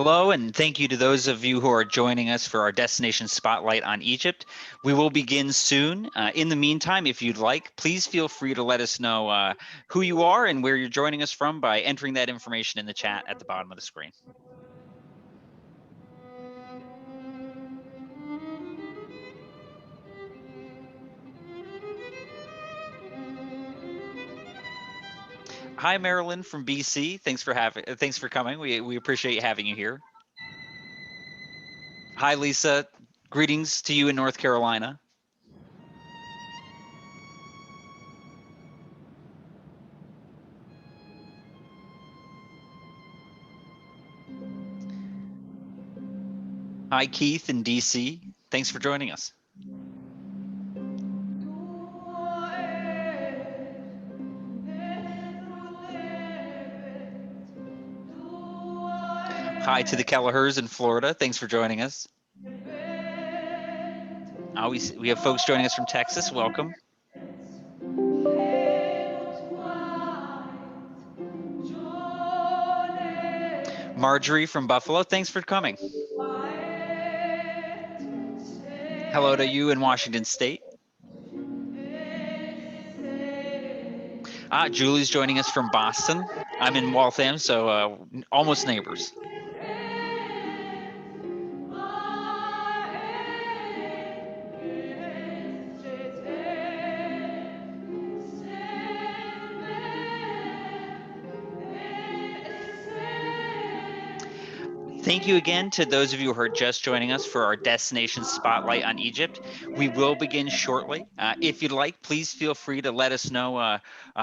Hello, and thank you to those of you who are joining us for our Destination Spotlight on Egypt. We will begin soon. In the meantime, if you'd like, please feel free to let us know who you are and where you're joining us from by entering that information in the chat at the bottom of the screen. Hi, Marilyn from BC. Thanks for coming. We appreciate having you here. Hi, Lisa. Greetings to you in North Carolina. Hi, Keith in DC. Thanks for joining us. Hi to the Kelleher's in Florida. Thanks for joining us. We have folks joining us from Texas. Welcome. Marjorie from Buffalo. Thanks for coming. Hello to you in Washington State. Julie's joining us from Boston. I'm in Waltham, so almost neighbors. Thank you again to those of you who are just joining us for our Destination Spotlight on Egypt. We will begin shortly. If you'd like, please feel free to let us know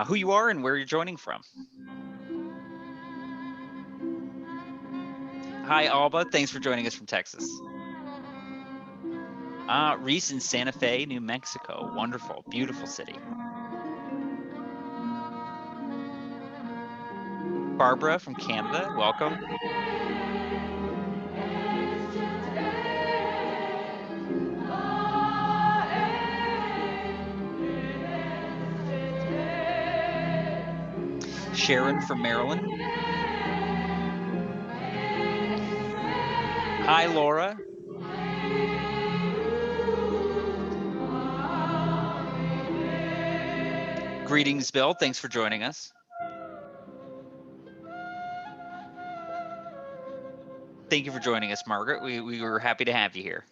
who you are and where you're joining from. Hi, Alba. Thanks for joining us from Texas. Reese in Santa Fe, New Mexico. Wonderful, beautiful city. Barbara from Canada, welcome. Sharon from Maryland. Hi, Laura. Greetings, Bill. Thanks for joining us. Thank you for joining us, Margaret. We were happy to have you here.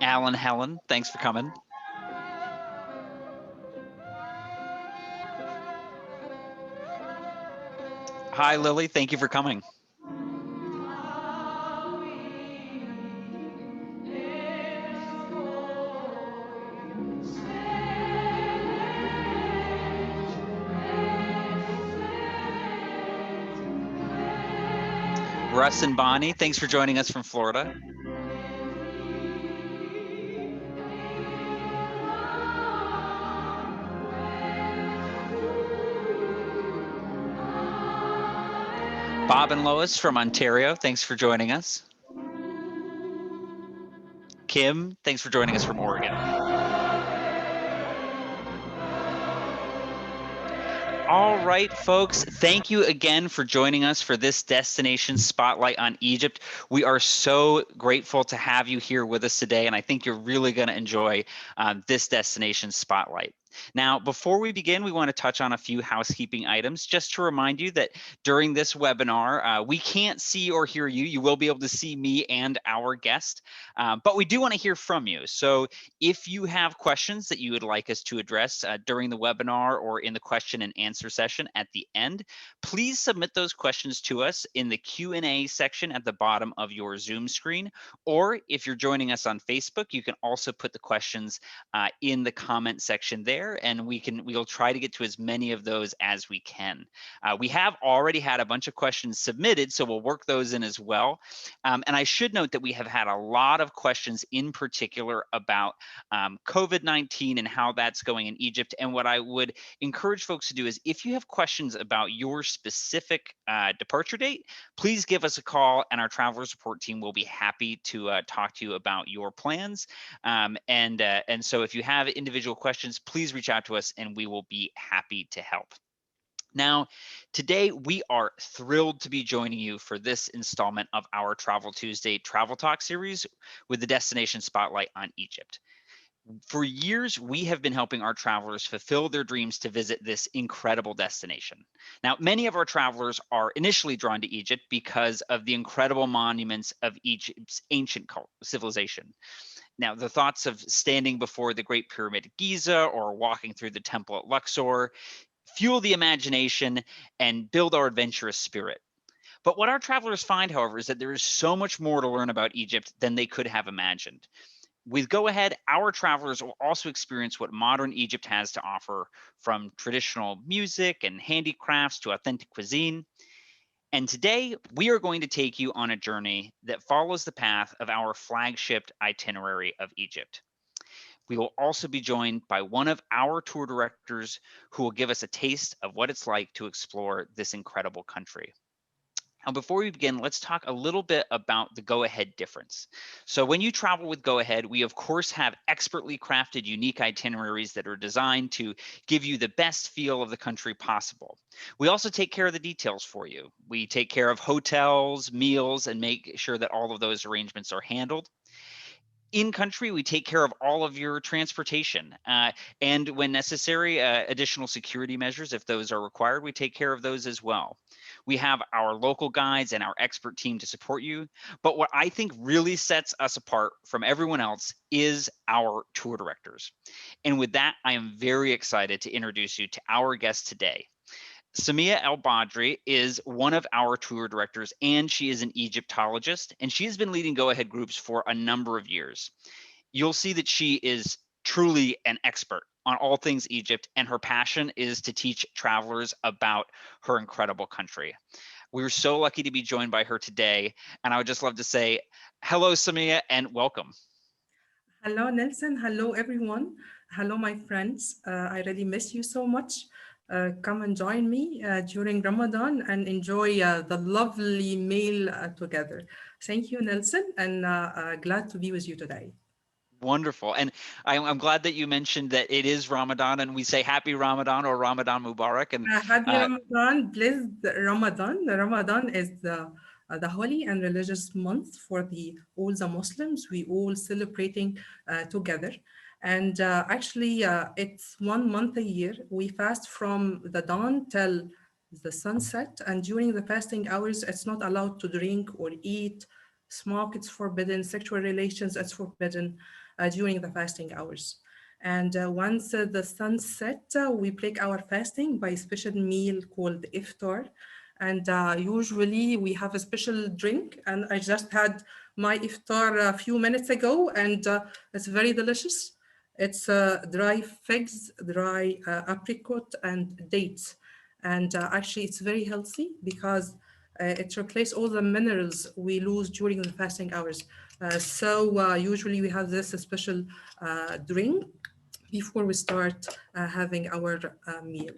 Alan, Helen, thanks for coming. Hi, Lily. Thank you for coming. Russ and Bonnie, thanks for joining us from Florida. Bob and Lois from Ontario, thanks for joining us. Kim, thanks for joining us from Oregon. All right, folks, thank you again for joining us for this Destination Spotlight on Egypt. We are so grateful to have you here with us today, and I think you're really going to enjoy this Destination Spotlight. Now, before we begin, we want to touch on a few housekeeping items just to remind you that during this webinar, we can't see or hear you. You will be able to see me and our guest, but we do want to hear from you. So if you have questions that you would like us to address during the webinar or in the question and answer session at the end, please submit those questions to us in the Q&A section at the bottom of your Zoom screen. Or if you're joining us on Facebook, you can also put the questions in the comment section there, and we'll try to get to as many of those as we can. We have already had a bunch of questions submitted, so we'll work those in as well. And I should note that we have had a lot of questions in particular about COVID-19 and how that's going in Egypt. And what I would encourage folks to do is, if you have questions about your specific departure date, please give us a call, and our travel support team will be happy to talk to you about your plans. And so if you have individual questions, please reach out to us and we will be happy to help. Now, today we are thrilled to be joining you for this installment of our Travel Tuesday Travel Talk series with the Destination Spotlight on Egypt. For years, we have been helping our travelers fulfill their dreams to visit this incredible destination. Now, many of our travelers are initially drawn to Egypt because of the incredible monuments of Egypt's ancient civilization. Now, the thoughts of standing before the Great Pyramid at Giza or walking through the temple at Luxor fuel the imagination and build our adventurous spirit. But what our travelers find, however, is that there is so much more to learn about Egypt than they could have imagined. With Go Ahead, our travelers will also experience what modern Egypt has to offer, from traditional music and handicrafts to authentic cuisine. And today, we are going to take you on a journey that follows the path of our flagship itinerary of Egypt. We will also be joined by one of our tour directors who will give us a taste of what it's like to explore this incredible country. Now, before we begin, let's talk a little bit about the Go Ahead difference. So when you travel with Go Ahead, we of course have expertly crafted unique itineraries that are designed to give you the best feel of the country possible. We also take care of the details for you. We take care of hotels, meals, and make sure that all of those arrangements are handled. In country, we take care of all of your transportation, and when necessary, additional security measures, if those are required, we take care of those as well. We have our local guides and our expert team to support you. But what I think really sets us apart from everyone else is our tour directors. And with that, I am very excited to introduce you to our guest today. Samia El Badri is one of our tour directors, and she is an Egyptologist, and she has been leading Go Ahead groups for a number of years. You'll see that she is truly an expert on all things Egypt, and her passion is to teach travelers about her incredible country. We're so lucky to be joined by her today, and I would just love to say hello, Samia, and welcome. Hello, Nelson. Hello, everyone. Hello, my friends. I really miss you so much. Come and join me during Ramadan and enjoy the lovely meal together. Thank you, Nelson, and glad to be with you today. Wonderful. And I'm glad that you mentioned that it is Ramadan, and we say happy Ramadan or Ramadan Mubarak. And Happy uh, Ramadan, blessed Ramadan. The Ramadan is the holy and religious month for all the Muslims. We all celebrating together. And actually, it's 1 month a year. We fast from the dawn till the sunset. And during the fasting hours, it's not allowed to drink or eat. Smoke, it's forbidden. Sexual relations, it's forbidden during the fasting hours. And once the sun set, we break our fasting by a special meal called iftar. And usually we have a special drink. And I just had my iftar a few minutes ago, and it's very delicious. It's dry figs, dry apricot, and dates. And actually, it's very healthy because it replaces all the minerals we lose during the fasting hours. So usually we have this special drink before we start having our meal.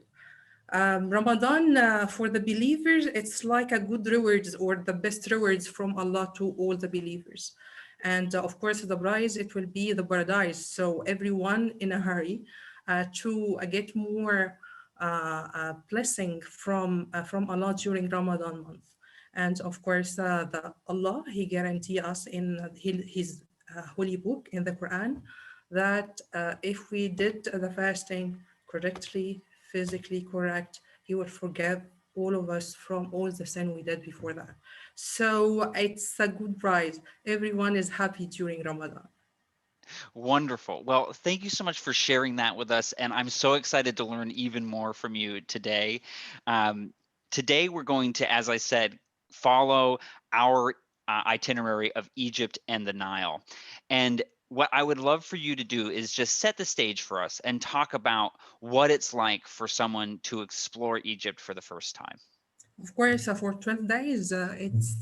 Ramadan for the believers, it's like a good rewards or the best rewards from Allah to all the believers. And of course, the prize, it will be the paradise. So everyone in a hurry to get more blessing from Allah during Ramadan month. And of course, the Allah, He guarantee us in His holy book in the Quran that if we did the fasting correctly, physically correct, He will forgive all of us from all the sin we did before that. So it's a good prize. Everyone is happy during Ramadan. Wonderful. Well, thank you so much for sharing that with us. And I'm so excited to learn even more from you today. Um, Today, we're going to, as I said, follow our itinerary of Egypt and the Nile. And what I would love for you to do is just set the stage for us and talk about what it's like for someone to explore Egypt for the first time. Of course, for 12 days, it's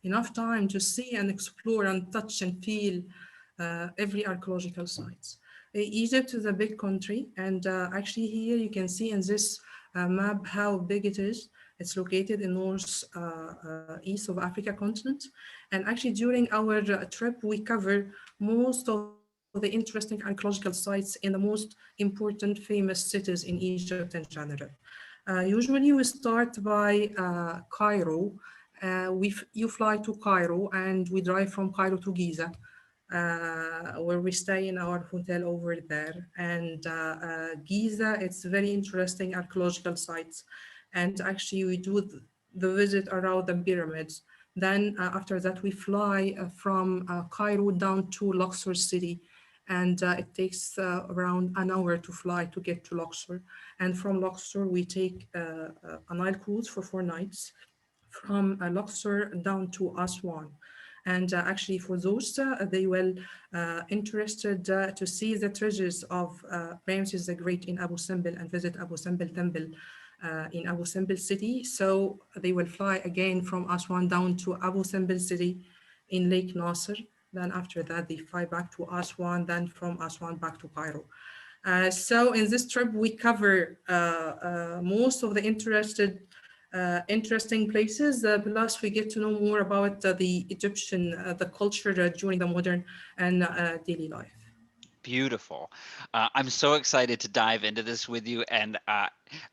enough time to see and explore and touch and feel every archaeological sites. Egypt is a big country, and actually here you can see in this map how big it is. It's located in north east of Africa continent, and actually during our trip we cover most of the the interesting archaeological sites in the most important famous cities in Egypt in general. Usually we start by Cairo. You fly to Cairo and we drive from Cairo to Giza, where we stay in our hotel over there. And Giza, it's very interesting archaeological sites. And actually, we do the visit around the pyramids. Then after that, we fly from Cairo down to Luxor city. And it takes around an hour to fly to get to Luxor. And from Luxor, we take a Nile cruise for 4 nights from Luxor down to Aswan. And actually, for those they will interested to see the treasures of Ramses the Great in Abu Simbel and visit Abu Simbel Temple in Abu Simbel city. So they will fly again from Aswan down to Abu Simbel city in Lake Nasser. Then after that, they fly back to Aswan. Then from Aswan back to Cairo. So in this trip, we cover most of the interesting places. Plus, we get to know more about the Egyptian, the culture during the modern and daily life. Beautiful. I'm so excited to dive into this with you. And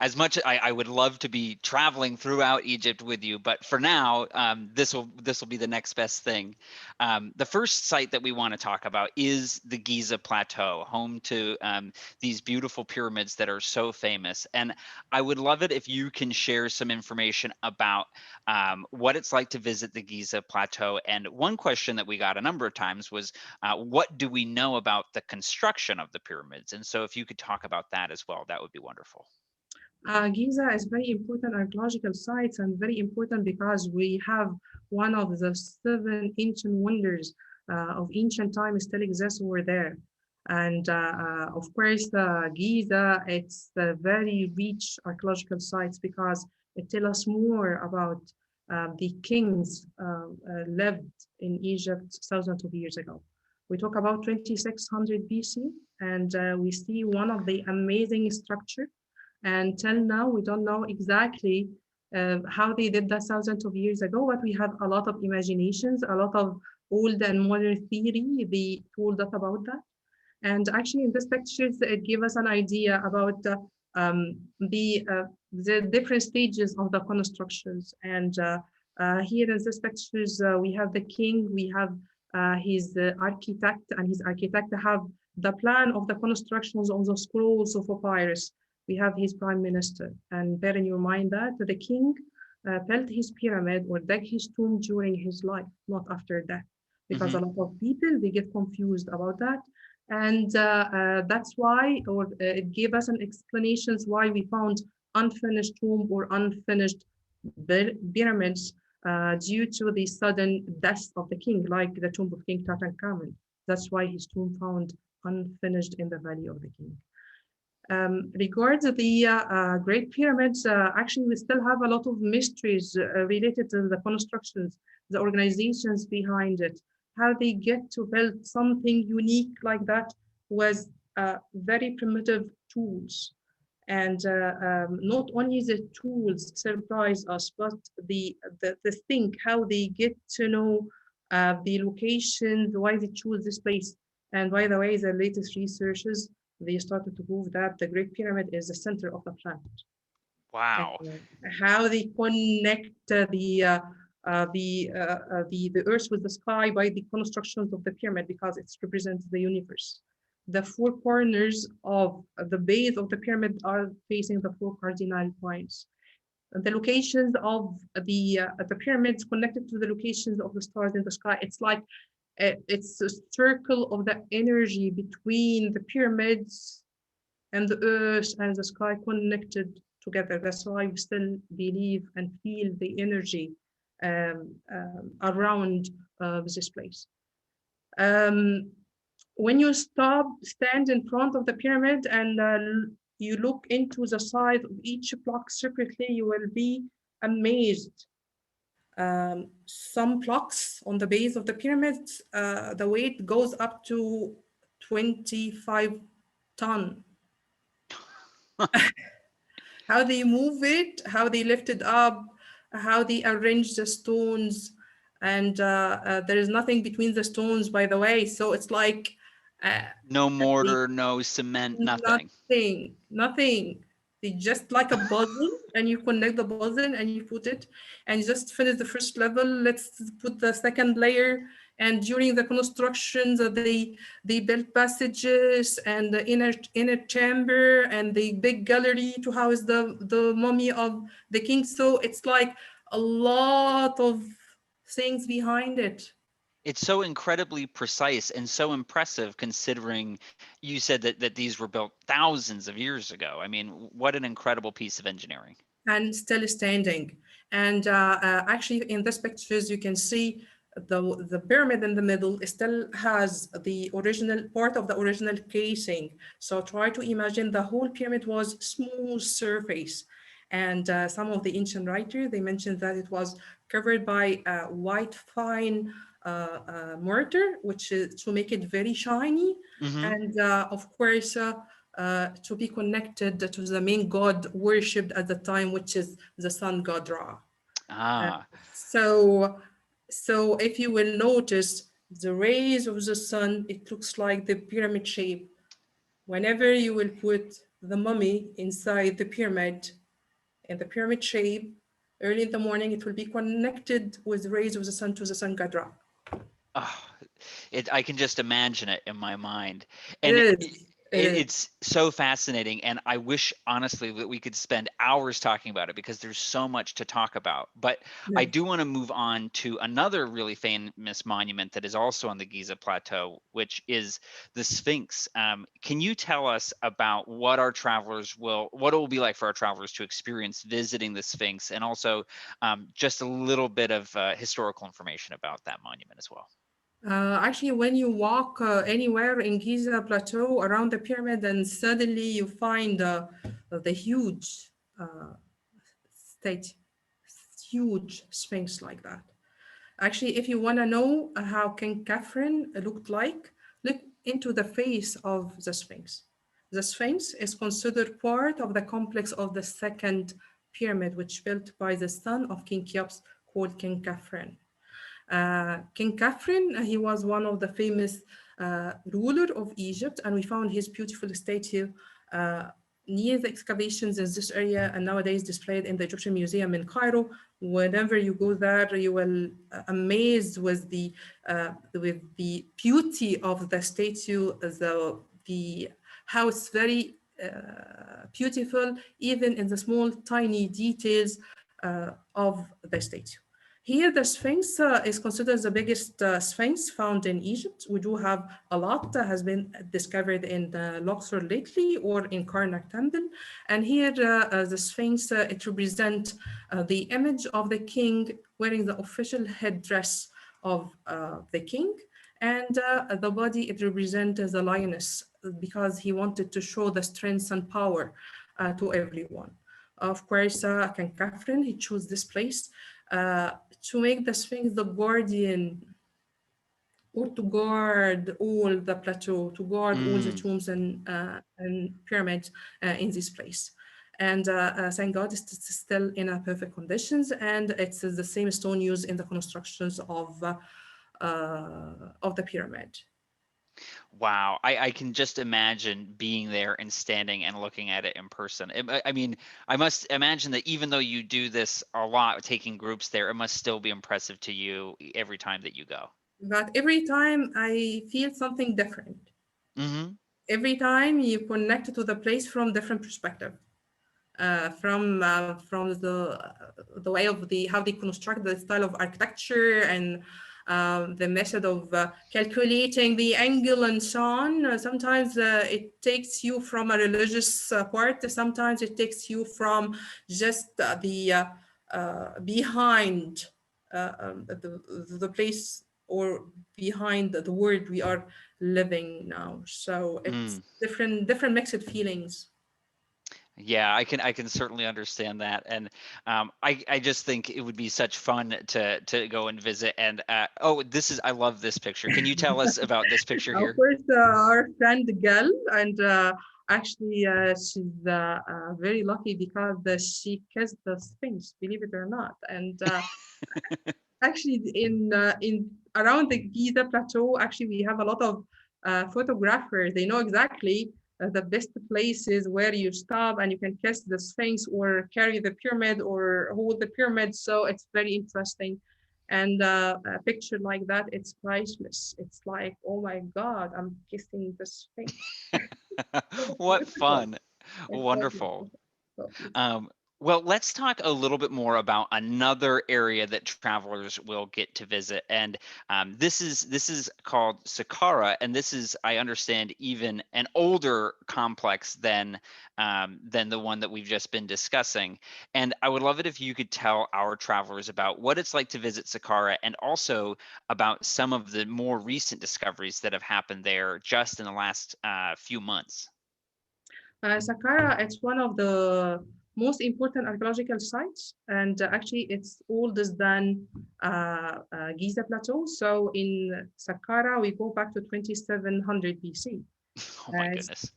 as much I would love to be traveling throughout Egypt with you, but for now, this will be the next best thing. The first site that we want to talk about is the Giza Plateau, home to these beautiful pyramids that are so famous. And I would love it if you can share some information about what it's like to visit the Giza Plateau. And one question that we got a number of times was, what do we know about the construction of the pyramids? And so if you could talk about that as well, that would be wonderful. Giza is very important archaeological sites and very important because we have one of the 7 ancient wonders of ancient time still exists over there. And of course, Giza, it's a very rich archaeological sites because it tells us more about the kings lived in Egypt thousands of years ago. We talk about 2600 BC, and we see one of the amazing structure. And till now, we don't know exactly how they did that thousands of years ago, but we have a lot of imaginations, a lot of old and modern theory. They told us about that. And actually, in this pictures, it gives us an idea about the different stages of the constructions. And here in this pictures, we have the king, we have his architect, and his architect have the plan of the constructions on the scrolls of papyrus. We have his prime minister. And bear in your mind that the king built his pyramid or dug his tomb during his life, not after death. Because a lot of people, they get confused about that. And that's why, or it gave us an explanations why we found unfinished tomb or unfinished pyramids due to the sudden death of the king, like the tomb of King Tutankhamun. That's why his tomb found unfinished in the Valley of the King. Regards the Great Pyramids, actually we still have a lot of mysteries related to the constructions, the organizations behind it, how they get to build something unique like that with very primitive tools. And not only the tools surprise us, but the think, how they get to know the location, why they choose this place. And by the way, the latest researches, they started to prove that the Great Pyramid is the center of the planet. Wow. How they connect the earth with the sky by the constructions of the pyramid, because it represents the universe. The 4 corners of the base of the pyramid are facing the 4 cardinal points. The locations of the pyramids connected to the locations of the stars in the sky. It's like it's a circle of the energy between the pyramids and the earth and the sky connected together. That's why we still believe and feel the energy around this place. When you stand in front of the pyramid and you look into the side of each block separately, you will be amazed. Some blocks on the base of the pyramid, the weight goes up to 25 ton. How they move it, how they lift it up, how they arrange the stones, and there is nothing between the stones, by the way. So it's like Uh, No they mortar, no cement, nothing. Nothing, nothing. They just like a puzzle, and you connect the puzzle and you put it, and you just finish the first level. Let's put the second layer. And during the constructions, they built passages and the inner chamber and the big gallery to house the mummy of the king. So it's like a lot of things behind it. It's so incredibly precise and so impressive considering you said that these were built thousands of years ago. I mean, what an incredible piece of engineering. And still standing. And actually, in this pictures, you can see the pyramid in the middle still has the original part of the original casing. So try to imagine the whole pyramid was smooth surface. And some of the ancient writers, they mentioned that it was covered by white fine mortar, which is to make it very shiny. Hmm. And of course, to be connected to the main god worshipped at the time, which is the sun god Ra. Uh, Ah, so, so if you will notice the rays of the sun, it looks like the pyramid shape. Whenever you will put the mummy inside the pyramid in the pyramid shape, early in the morning, it will be connected with the rays of the sun to the sun god Ra. oh, I can just imagine it in my mind. It And is. It is. it's so fascinating. And I wish, honestly, that we could spend hours talking about it because there's so much to talk about. But I Yeah. do want to move on to another really famous monument that is also on the Giza Plateau, which is the Sphinx. Can you tell us about what it will be like for our travelers to experience visiting the Sphinx, and also just a little bit of historical information about that monument as well? Actually, when you walk anywhere in Giza Plateau around the pyramid, and suddenly you find the huge state, huge sphinx like that. Actually, if you want to know how King Catherine looked like, look into the face of the sphinx. The sphinx is considered part of the complex of the second pyramid, which built by the son of King Cheops, called King Catherine. King Catherine, he was one of the famous ruler of Egypt, and we found his beautiful statue uh, near the excavations in this area, and nowadays displayed in the Egyptian Museum in Cairo. Whenever you go there, you will amazed with the beauty of the statue, the how it's very beautiful, even in the small, tiny details of the statue. Here, the Sphinx is considered the biggest Sphinx found in Egypt. We do have a lot that has been discovered in the Luxor lately or in Karnak Temple. And here, the Sphinx, it represents the image of the king wearing the official headdress of the king. And the body, it represents the lioness because he wanted to show the strength and power to everyone. Of course, King Catherine, he chose this place uh, to make the Sphinx the guardian or to guard all the plateau, to guard all the Mm. tombs and pyramids in this place. And thank God it's still in a perfect conditions, and it's the same stone used in the constructions of the pyramid. Wow, I can just imagine being there and standing and looking at it in person. I mean, I must imagine that even though you do this a lot, taking groups there, it must still be impressive to you every time that you go. But every time I feel something different. Hmm. Every time you connect to the place from different perspective. From the way of the how they construct the style of architecture and the method of calculating the angle and so on. Sometimes it takes you from a religious part. Sometimes it takes you from just behind the place or behind the world we are living now. So it's Mm. different mixed feelings. Yeah, I can certainly understand that, and I just think it would be such fun to go and visit. And oh, I love this picture. Can you tell us about this picture Of here? course, our friend Gal, and actually, she's very lucky because she kissed the Sphinx, believe it or not. And actually, in around the Giza plateau, actually, we have a lot of photographers. They know exactly the best places where you stop and you can kiss the Sphinx or carry the pyramid or hold the pyramid. So it's very interesting. And a picture like that, it's priceless. It's like, oh my God, I'm kissing the Sphinx. So What beautiful. fun. It's so Wonderful. beautiful. So beautiful. Um, well, let's talk a little bit more about another area that travelers will get to visit, and this is called Saqqara, and this is, I understand, even an older complex than the one that we've just been discussing. And I would love it if you could tell our travelers about what it's like to visit Saqqara, and also about some of the more recent discoveries that have happened there just in the last few months. Saqqara, it's one of the most important archaeological sites, and actually, it's older than Giza Plateau. So in Saqqara, we go back to 2700 BC. Oh my Uh, goodness.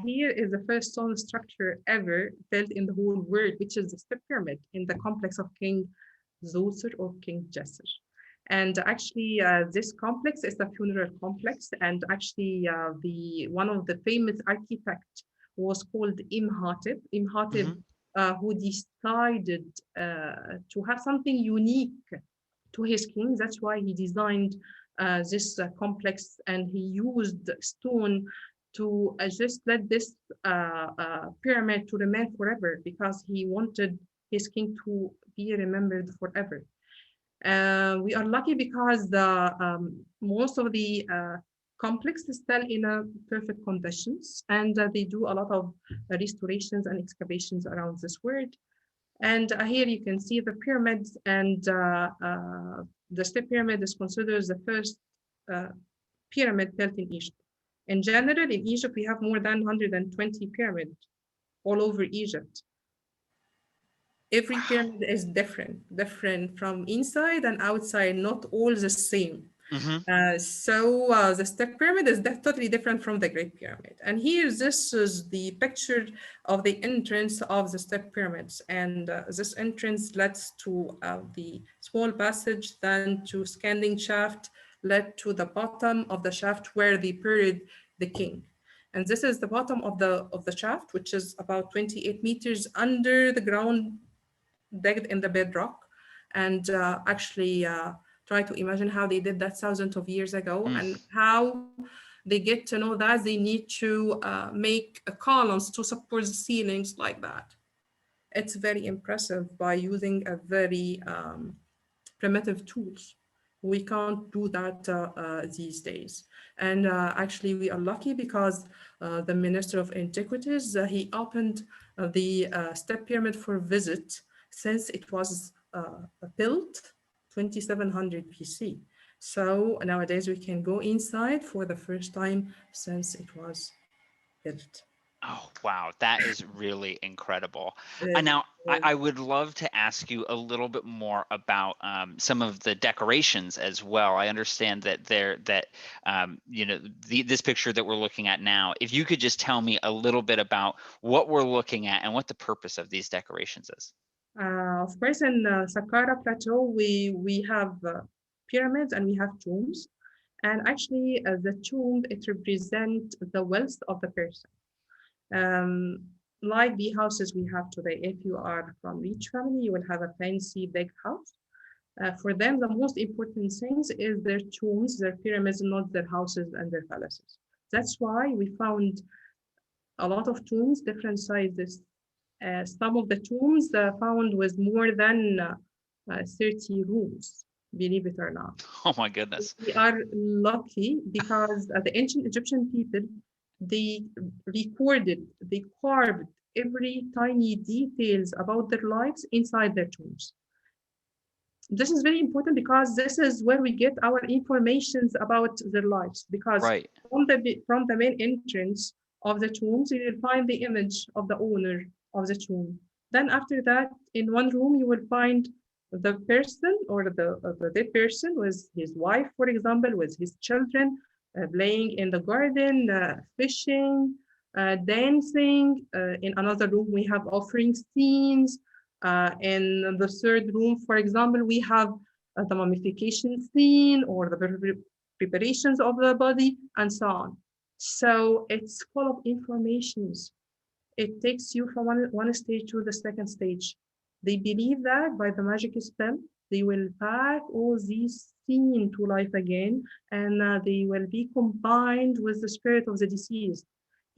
Here is the first stone structure ever built in the whole world, which is the step pyramid in the complex of King Zoser or King Jesser. And actually, this complex is a funeral complex. And actually, the one of the famous architect was called Imhotep. Imhotep, Hmm. who decided to have something unique to his king. That's why he designed this complex, and he used stone to just let this pyramid to remain forever because he wanted his king to be remembered forever. We are lucky because the most of the complex is still in a perfect conditions, and they do a lot of restorations and excavations around this world. And here you can see the pyramids, and the step pyramid is considered the first uh, pyramid built in Egypt. In general, in Egypt, we have more than 120 pyramids all over Egypt. Every Wow. pyramid is different from inside and outside, not all the same. Hmm. The step pyramid is totally different from the Great Pyramid. And here, this is the picture of the entrance of the step pyramids. And this entrance leads to the small passage, then to scanning shaft, led to the bottom of the shaft where they buried the king. And this is the bottom of the shaft, which is about 28 meters under the ground, digged in the bedrock. And actually try to imagine how they did that thousands of years ago Mm. and how they get to know that they need to make columns to support the ceilings like that. It's very impressive by using a very primitive tools. We can't do that these days. And actually, we are lucky because the Minister of Antiquities, he opened the step pyramid for visit since it was built 2700 BC. So nowadays we can go inside for the first time since it was built. Oh, wow. That is really incredible. And It now is. I would love to ask you a little bit more about some of the decorations as well. I understand that this picture that we're looking at now, if you could just tell me a little bit about what we're looking at and what the purpose of these decorations is. Of course, in Saqqara Plateau, we have pyramids and we have tombs. And actually, the tomb, it represents the wealth of the person. Um, like the houses we have today. If you are from rich family, you will have a fancy big house. For them, the most important things is their tombs, their pyramids, not their houses and their palaces. That's why we found a lot of tombs, different sizes. Some of the tombs found with more than 30 rooms, believe it or not. Oh my goodness. We are lucky because the ancient Egyptian people, they recorded, they carved every tiny details about their lives inside their tombs. This is very important because this is where we get our informations about their lives. Because Right. from the main entrance of the tombs, you will find the image of the owner of the tomb. Then after that, in one room, you will find the person or the dead person with his wife, for example, with his children, playing in the garden, fishing, dancing. In another room, we have offering scenes. In the third room, for example, we have the mummification scene or the preparations of the body, and so on. So it's full of informations. It takes you from one stage to the second stage. They believe that by the magic spell, they will back all these scenes to life again, and they will be combined with the spirit of the deceased.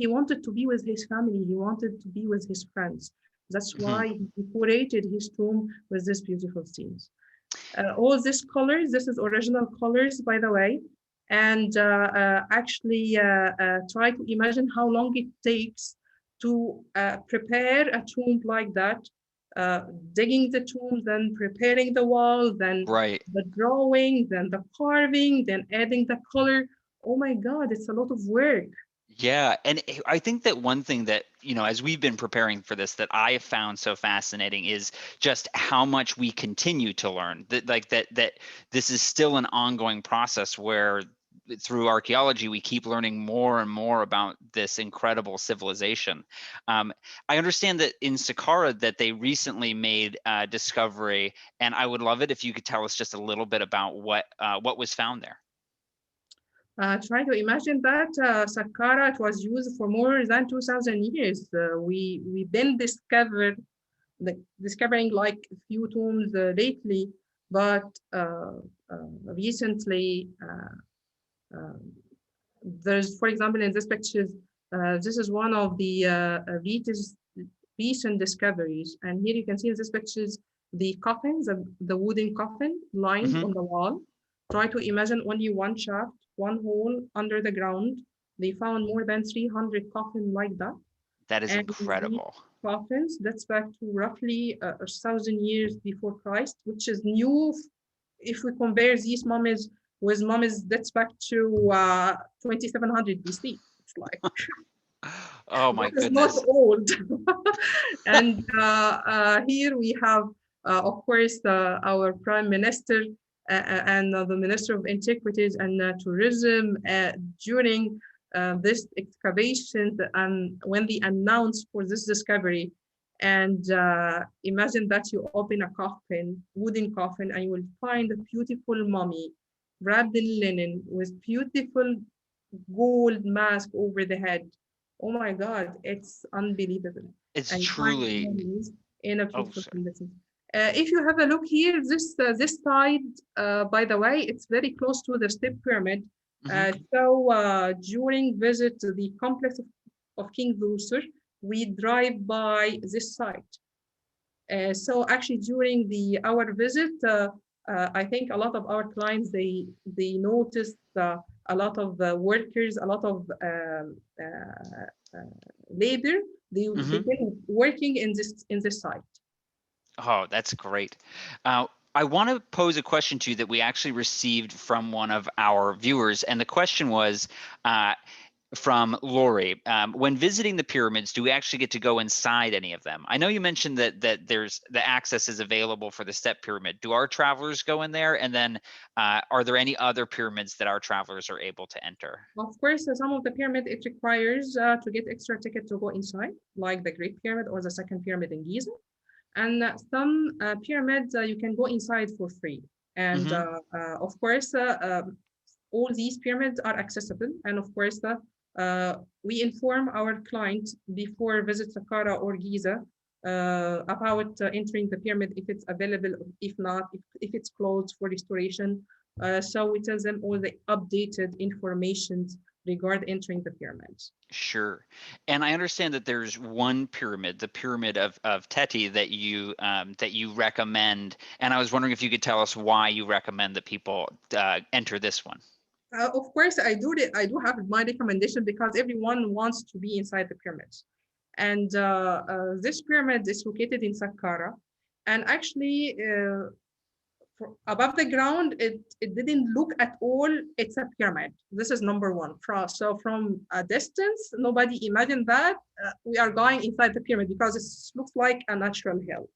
He wanted to be with his family. He wanted to be with his friends. That's Mhm. why he decorated his tomb with these beautiful scenes. All these colors, this is original colors, by the way. And actually try to imagine how long it takes to prepare a tomb like that. Uh, Digging the tomb, then preparing the wall, then Right. the drawing, then the carving, then adding the color. Oh my God, it's a lot of work. Yeah, and I think that one thing that, as we've been preparing for this, that I have found so fascinating is just how much we continue to learn. That like that this is still an ongoing process where through archaeology we keep learning more and more about this incredible civilization. I understand that in Saqqara that they recently made a discovery, and I would love it if you could tell us just a little bit about what was found there. Try to imagine that Saqqara, it was used for more than 2,000 years. We've been discovering like a few tombs lately, but recently uh, there's, for example, in this picture, this is one of the recent discoveries, and here you can see in this pictures the coffins, the wooden coffin lined Hmm. on the wall. Try to imagine only one shaft, one hole under the ground. They found more than 300 coffins like that. That is And these incredible. coffins that's back to roughly 1,000 years before Christ, which is new if we compare these mummies with mummies that's back to 2700 BC. It's like Oh that my is not goodness. old. And here we have, of course, our Prime Minister and the Minister of Antiquities and Tourism during this excavation and when they announced for this discovery. And imagine that you open a coffin, wooden coffin, and you will find a beautiful mummy wrapped in linen with beautiful gold mask over the head. Oh my God, it's unbelievable. It's And you find truly. mummies in a Oh, beautiful sorry. condition. If you have a look here, this side, by the way, it's very close to the step pyramid. Hmm. During visit to the complex of King Luxor, we drive by this site. So actually, during our visit, I think a lot of our clients they noticed a lot of workers, a lot of labor. They Hmm. begin working in this site. Oh, that's great. I want to pose a question to you that we actually received from one of our viewers, and the question was uh, from Lori. When visiting the pyramids, do we actually get to go inside any of them? I know you mentioned that there's the access is available for the step pyramid. Do our travelers go in there? And then are there any other pyramids that our travelers are able to enter? Of course, some of the pyramid it requires to get extra ticket to go inside, like the Great Pyramid or the Second Pyramid in Giza. And some pyramids you can go inside for free. And Hmm. of course, all these pyramids are accessible. And of course, we inform our client before visit Saqqara or Giza about entering the pyramid if it's available, if not, if it's closed for restoration. So we tell them all the updated information regarding entering the pyramids. Sure. And I understand that there's one pyramid, the pyramid of Teti, that you recommend. And I was wondering if you could tell us why you recommend that people enter this one. Of course, I do have my recommendation because everyone wants to be inside the pyramids, and this pyramid is located in Saqqara, and actually, above the ground, it didn't look at all. It's a pyramid. This is number one. From a distance, nobody imagined that we are going inside the pyramid because it looks like a natural hill.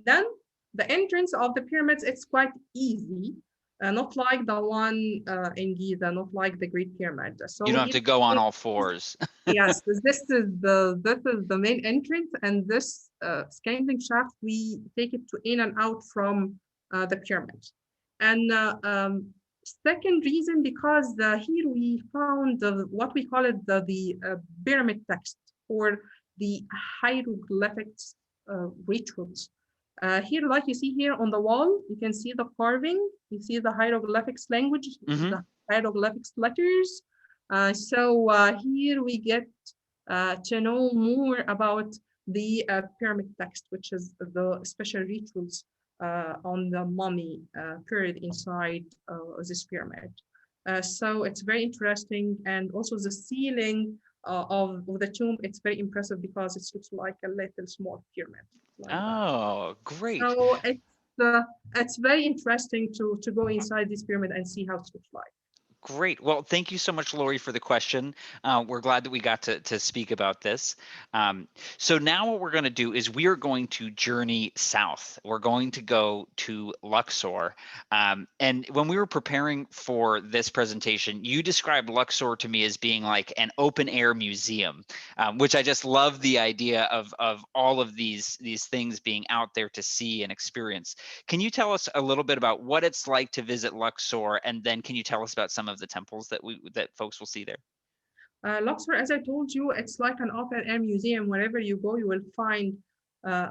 Then the entrance of the pyramids, it's quite easy, not like the one in Giza, not like the Great Pyramid. You So don't have here, to go on all fours. yes, this is the main entrance, and this scaling shaft we take it to in and out from the pyramid. And Second reason, because here we found what we call it the pyramid text, or the hieroglyphics rituals. Here, like you see here on the wall, you can see the carving, you see the hieroglyphics language, Hmm. the hieroglyphics letters. Here we get to know more about the pyramid text, which is the special rituals on the mummy period inside this pyramid. So it's very interesting, and also the ceiling of the tomb. It's very impressive because it looks like a little small pyramid like that. Oh, great. So it's very interesting to go inside this pyramid and see how it looks like. Great. Well, thank you so much, Lori, for the question. We're glad that we got to speak about this. Um, so now what we're going to do is we are going to journey south. We're going to go to Luxor. And when we were preparing for this presentation, you described Luxor to me as being like an open air museum, which I just love the idea of all of these things being out there to see and experience. Can you tell us a little bit about what it's like to visit Luxor, and then can you tell us about some of the temples that folks will see there? Luxor, as I told you, it's like an open air museum. Wherever you go, you will find uh,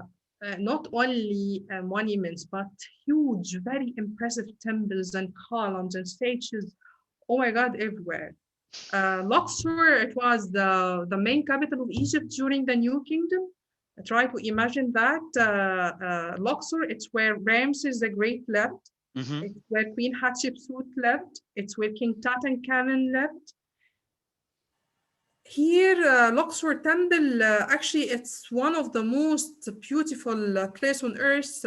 not only monuments, but huge, very impressive temples and columns and statues. Oh my God, everywhere. Luxor, it was the main capital of Egypt during the New Kingdom. Try to imagine that. Luxor, it's where Ramses the Great lived. Hmm. It's where Queen Hatshepsut lived. It's where King Tutankhamun lived. Here, Luxor Temple, actually, it's one of the most beautiful place on earth,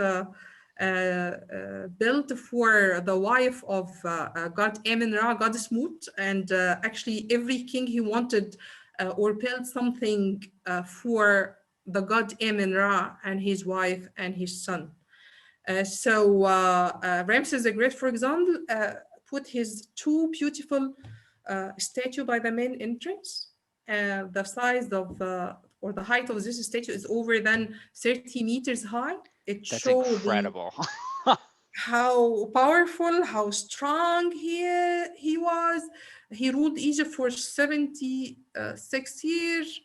built for the wife of God Amun-Ra, goddess Mut. And actually, every king he wanted or built something for the god Amun-Ra and his wife and his son. Ramses the Great, for example, put his two beautiful statue by the main entrance. The size of or the height of this statue is over than 30 meters high. It That's shows the incredible. how powerful, how strong he was. He ruled Egypt for 76 years,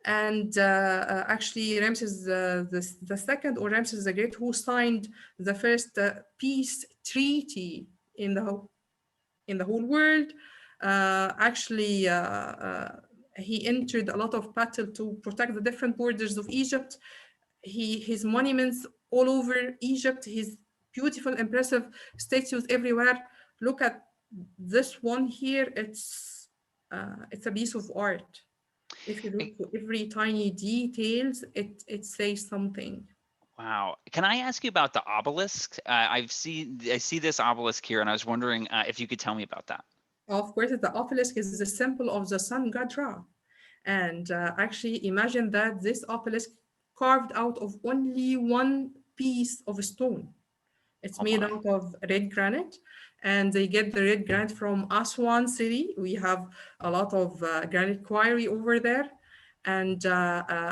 and actually Ramses the second, or Ramses the Great, who signed the first peace treaty in the whole world. Actually, he entered a lot of battle to protect the different borders of Egypt. His monuments all over Egypt, his beautiful, impressive statues everywhere. Look at this one here. It's a piece of art. If you look to every tiny details, it says something. Wow. Can I ask you about the obelisk? I see this obelisk here, and I was wondering if you could tell me about that. Of course, the obelisk is the symbol of the sun god Ra. And actually, imagine that this obelisk carved out of only one piece of stone. It's Oh made my. out of red granite, and they get the red granite from Aswan city. We have a lot of granite quarry over there. And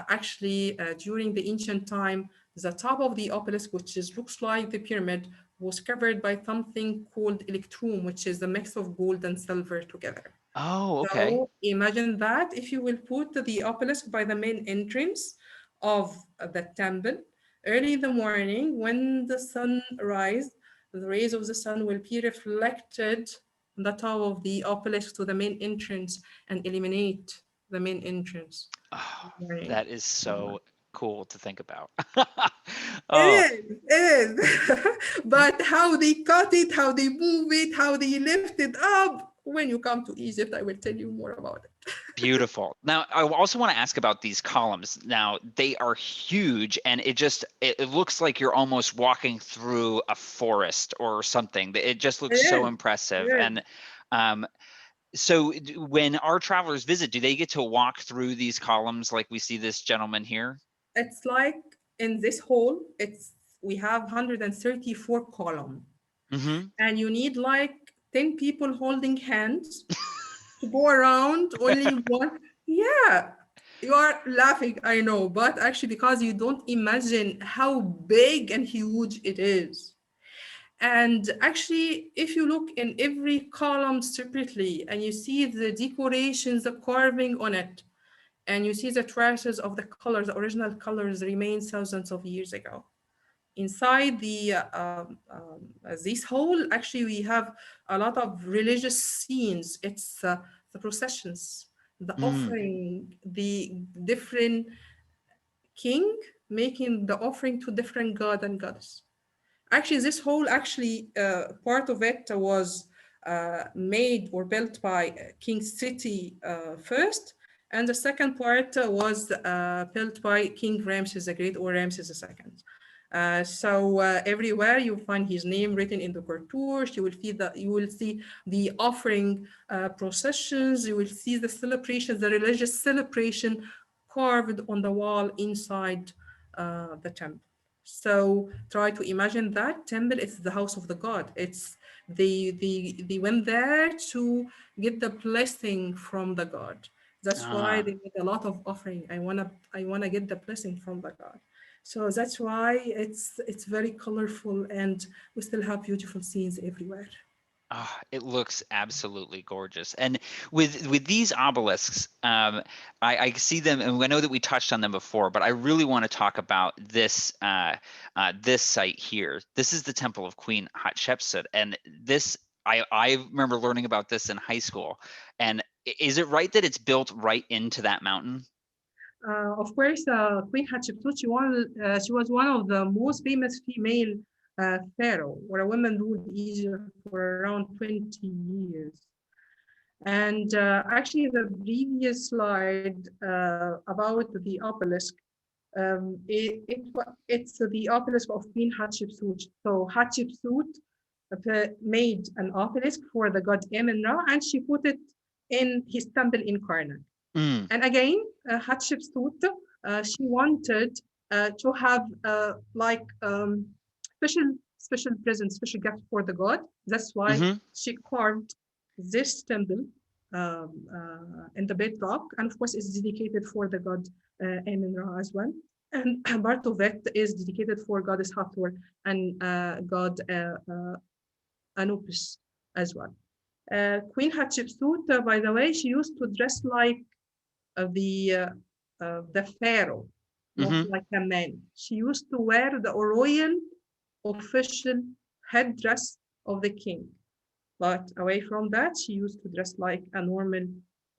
actually, during the ancient time, the top of the obelisk, looks like the pyramid, was covered by something called electrum, which is a mix of gold and silver together. Oh, okay. So imagine that if you will put the obelisk by the main entrance of the temple early in the morning, when the sun rises, the rays of the sun will be reflected on the top of the obelisk to the main entrance and illuminate the main entrance Oh, in the morning. that is so cool to think about. Oh, It is. But how they cut it, how they move it, how they lift it up. When you come to Egypt, I will tell you more about it. beautiful. Now, I also want to ask about these columns. Now, they are huge, and it looks like you're almost walking through a forest or something. It just looks so It impressive. is. And um, so when our travelers visit, do they get to walk through these columns like we see this gentleman here? It's like in this hall, we have 134 column, Hmm. and you need like 10 people holding hands to go around only one. Yeah, you are laughing, I know, but actually because you don't imagine how big and huge it is. And actually, if you look in every column separately and you see the decorations, the carving on it, and you see the traces of the colors, the original colors remain thousands of years ago. Inside this hole, actually, we have a lot of religious scenes. It's the processions, the Mm. offering, the different king making the offering to different god and goddess. Actually, this whole actually part of it was made or built by King City first, and the second part was built by King Ramses the Great or Ramses the Second. So everywhere you find his name written in the cartouche. You will see the offering processions. You will see the celebrations, the religious celebration carved on the wall inside the temple. So try to imagine that temple is the house of the god. It's they went there to get the blessing from the god. That's why Ah. they made a lot of offering. I wanna get the blessing from the god. So that's why it's very colorful and we still have beautiful scenes everywhere. Ah, it looks absolutely gorgeous. And with these obelisks, I see them, and I know that we touched on them before, but I really want to talk about this site here. This is the Temple of Queen Hatshepsut, and this I remember learning about this in high school. And is it right that it's built right into that mountain? Of course, Queen Hatshepsut, she was one of the most famous female pharaoh, where a woman ruled Egypt for around 20 years. And actually, the previous slide about the obelisk, it's the obelisk of Queen Hatshepsut. So Hatshepsut made an obelisk for the god Amun-Ra, and she put it in his temple in Karnak. Mm. And again, Hatshepsut, she wanted to have like special present, special gift for the god. That's why Mm-hmm. she carved this temple in the bedrock, and of course, it's dedicated for the god Amun-Ra as well. And part of it is dedicated for goddess Hathor and god Anubis as well. Queen Hatshepsut, by the way, she used to dress like the pharaoh, not Mm-hmm. like a man. She used to wear the royal official headdress of the king. But away from that, she used to dress like a normal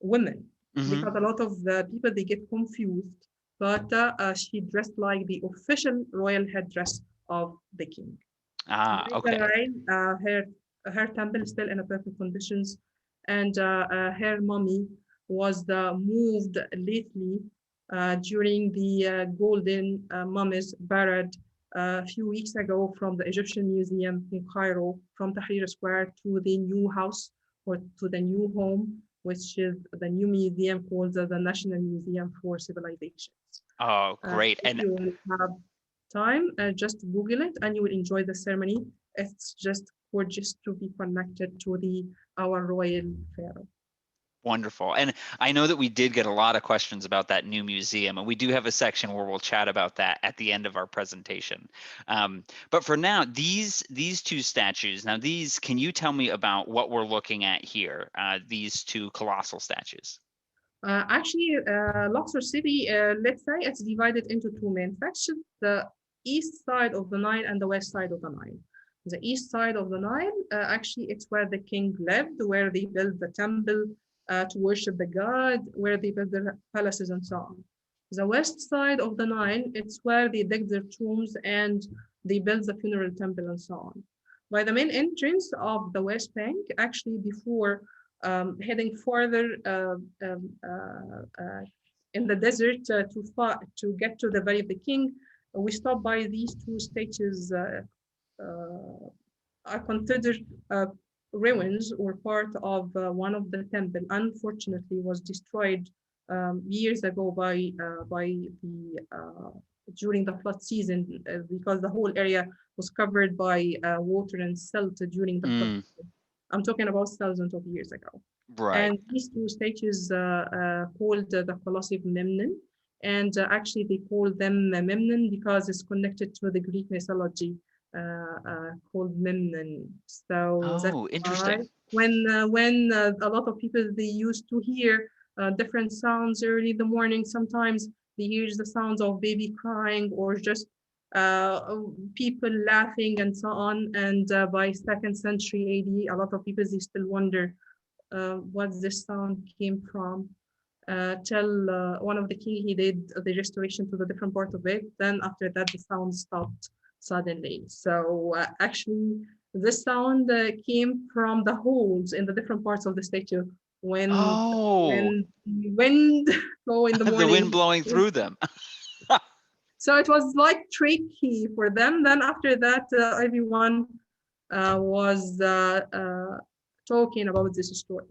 woman Mm-hmm. because a lot of the people they get confused. But she dressed like the official royal headdress of the king. Ah, Later okay. on, her temple is still in a perfect conditions, and her mummy was moved lately during the golden mummies buried a few weeks ago from the Egyptian Museum in Cairo, from Tahrir Square to the new house or to the new home, which is the new museum called the National Museum for Civilizations. Oh, great. If And you will have time, just Google it and you will enjoy the ceremony. It's just gorgeous to be connected to the our royal pharaoh. wonderful. And I know that we did get a lot of questions about that new museum, and we do have a section where we'll chat about that at the end of our presentation. But for now, these two statues. Now, these, can you tell me about what we're looking at here? These two colossal statues. Actually, Luxor City, let's say it's divided into two main sections, the east side of the Nile and the west side of the Nile. The east side of the Nile, actually, it's where the king lived, where they built the temple to worship the god, where they built their palaces and so on. The west side of the Nile, it's where they dig their tombs and they build the funeral temple and so on. By the main entrance of the West Bank, actually, before heading further in the desert to get to the Valley of the King, we stop by these two statues are considered ruins or part of one of the temple. Unfortunately, was destroyed years ago by the during the flood season because the whole area was covered by water and silt during the flood. Mm, I'm talking about thousands of years ago. right. And these two statues called the Colossi of Memnon. And actually, they call them Memnon because it's connected to the Greek mythology called Memnon. So that's Oh, why interesting. when a lot of people they used to hear different sounds early in the morning. Sometimes they hear the sounds of baby crying or just people laughing and so on. And by second century AD, a lot of people they still wonder what this sound came from. Till one of the king he did the restoration to the different part of it. Then after that the sound stopped suddenly. So actually this sound came from the holes in the different parts of the statue when Oh, when the wind blow in the the wind morning. blowing through them. So it was like tricky for them. Then after that, everyone was talking about this story.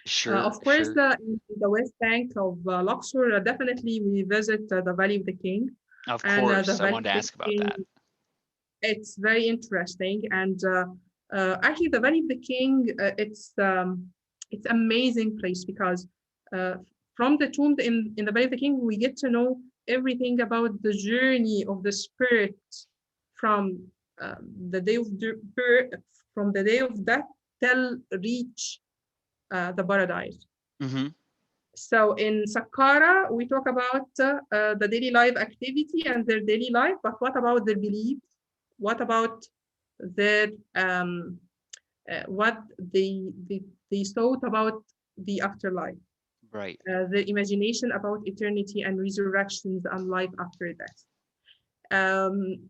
Sure, Of course, sure. in the West Bank of Luxor, definitely we visit the Valley of the King. Of And the course, I Valley wanted of to the ask about King, that. it's very interesting. And actually, the Valley of the King, it's amazing place because uh, from the tomb in the Valley of the King, we get to know everything about the journey of the spirit from the day of birth, from the day of death till reach the paradise. Hmm. So in Saqqara, we talk about the daily life activity and their daily life, but what about their beliefs? What about their what they thought about the afterlife, Right. their imagination about eternity and resurrections and life after death.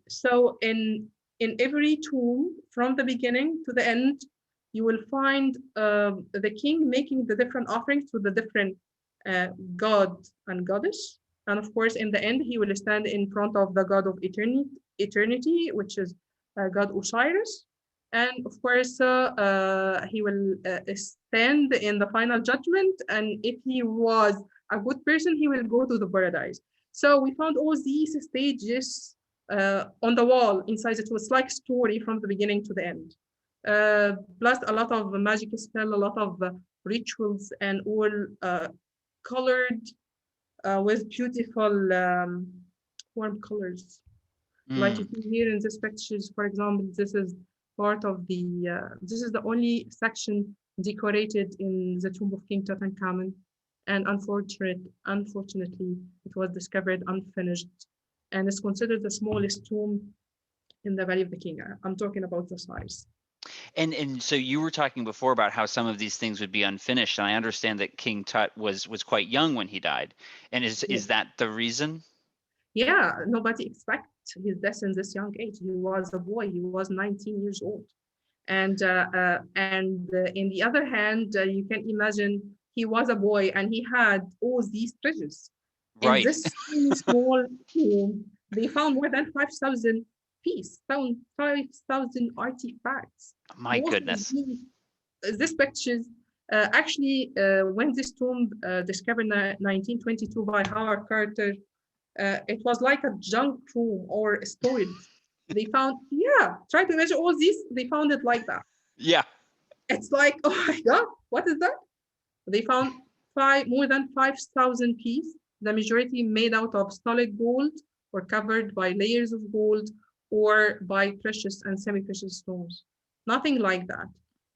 So in every tomb, from the beginning to the end, you will find the king making the different offerings to the different god and goddess. And of course, in the end, he will stand in front of the god of eternity, which is God Osiris. And of course, he will stand in the final judgment. And if he was a good person, he will go to the paradise. So we found all these stages on the wall inside it. Was like story from the beginning to the end. Plus a lot of magic spell, a lot of rituals, and all colored with beautiful warm colors. Like you Mm, see here in this pictures, for example, this is part of this is the only section decorated in the tomb of King Tutankhamun. And unfortunately, it was discovered unfinished and is considered the smallest tomb in the Valley of the King. I'm talking about the size. and so you were talking before about how some of these things would be unfinished, and I understand that King Tut was quite young when he died. And is that the reason? Yeah, nobody expects his death in this young age. He was a boy. He was 19 years old. And in the other hand, you can imagine he was a boy and he had all these treasures. In Right. this tiny small tomb, they found more than 5,000 pieces, found 5,000 artifacts. My Most of goodness. these pictures, when this tomb discovered in 1922 by Howard Carter, it was like a junk room or a storage. They found, yeah, try to imagine all this. They found it like that. Yeah. It's like, oh my God, what is that? They found more than 5,000 pieces, the majority made out of solid gold or covered by layers of gold or by precious and semi-precious stones. Nothing like that.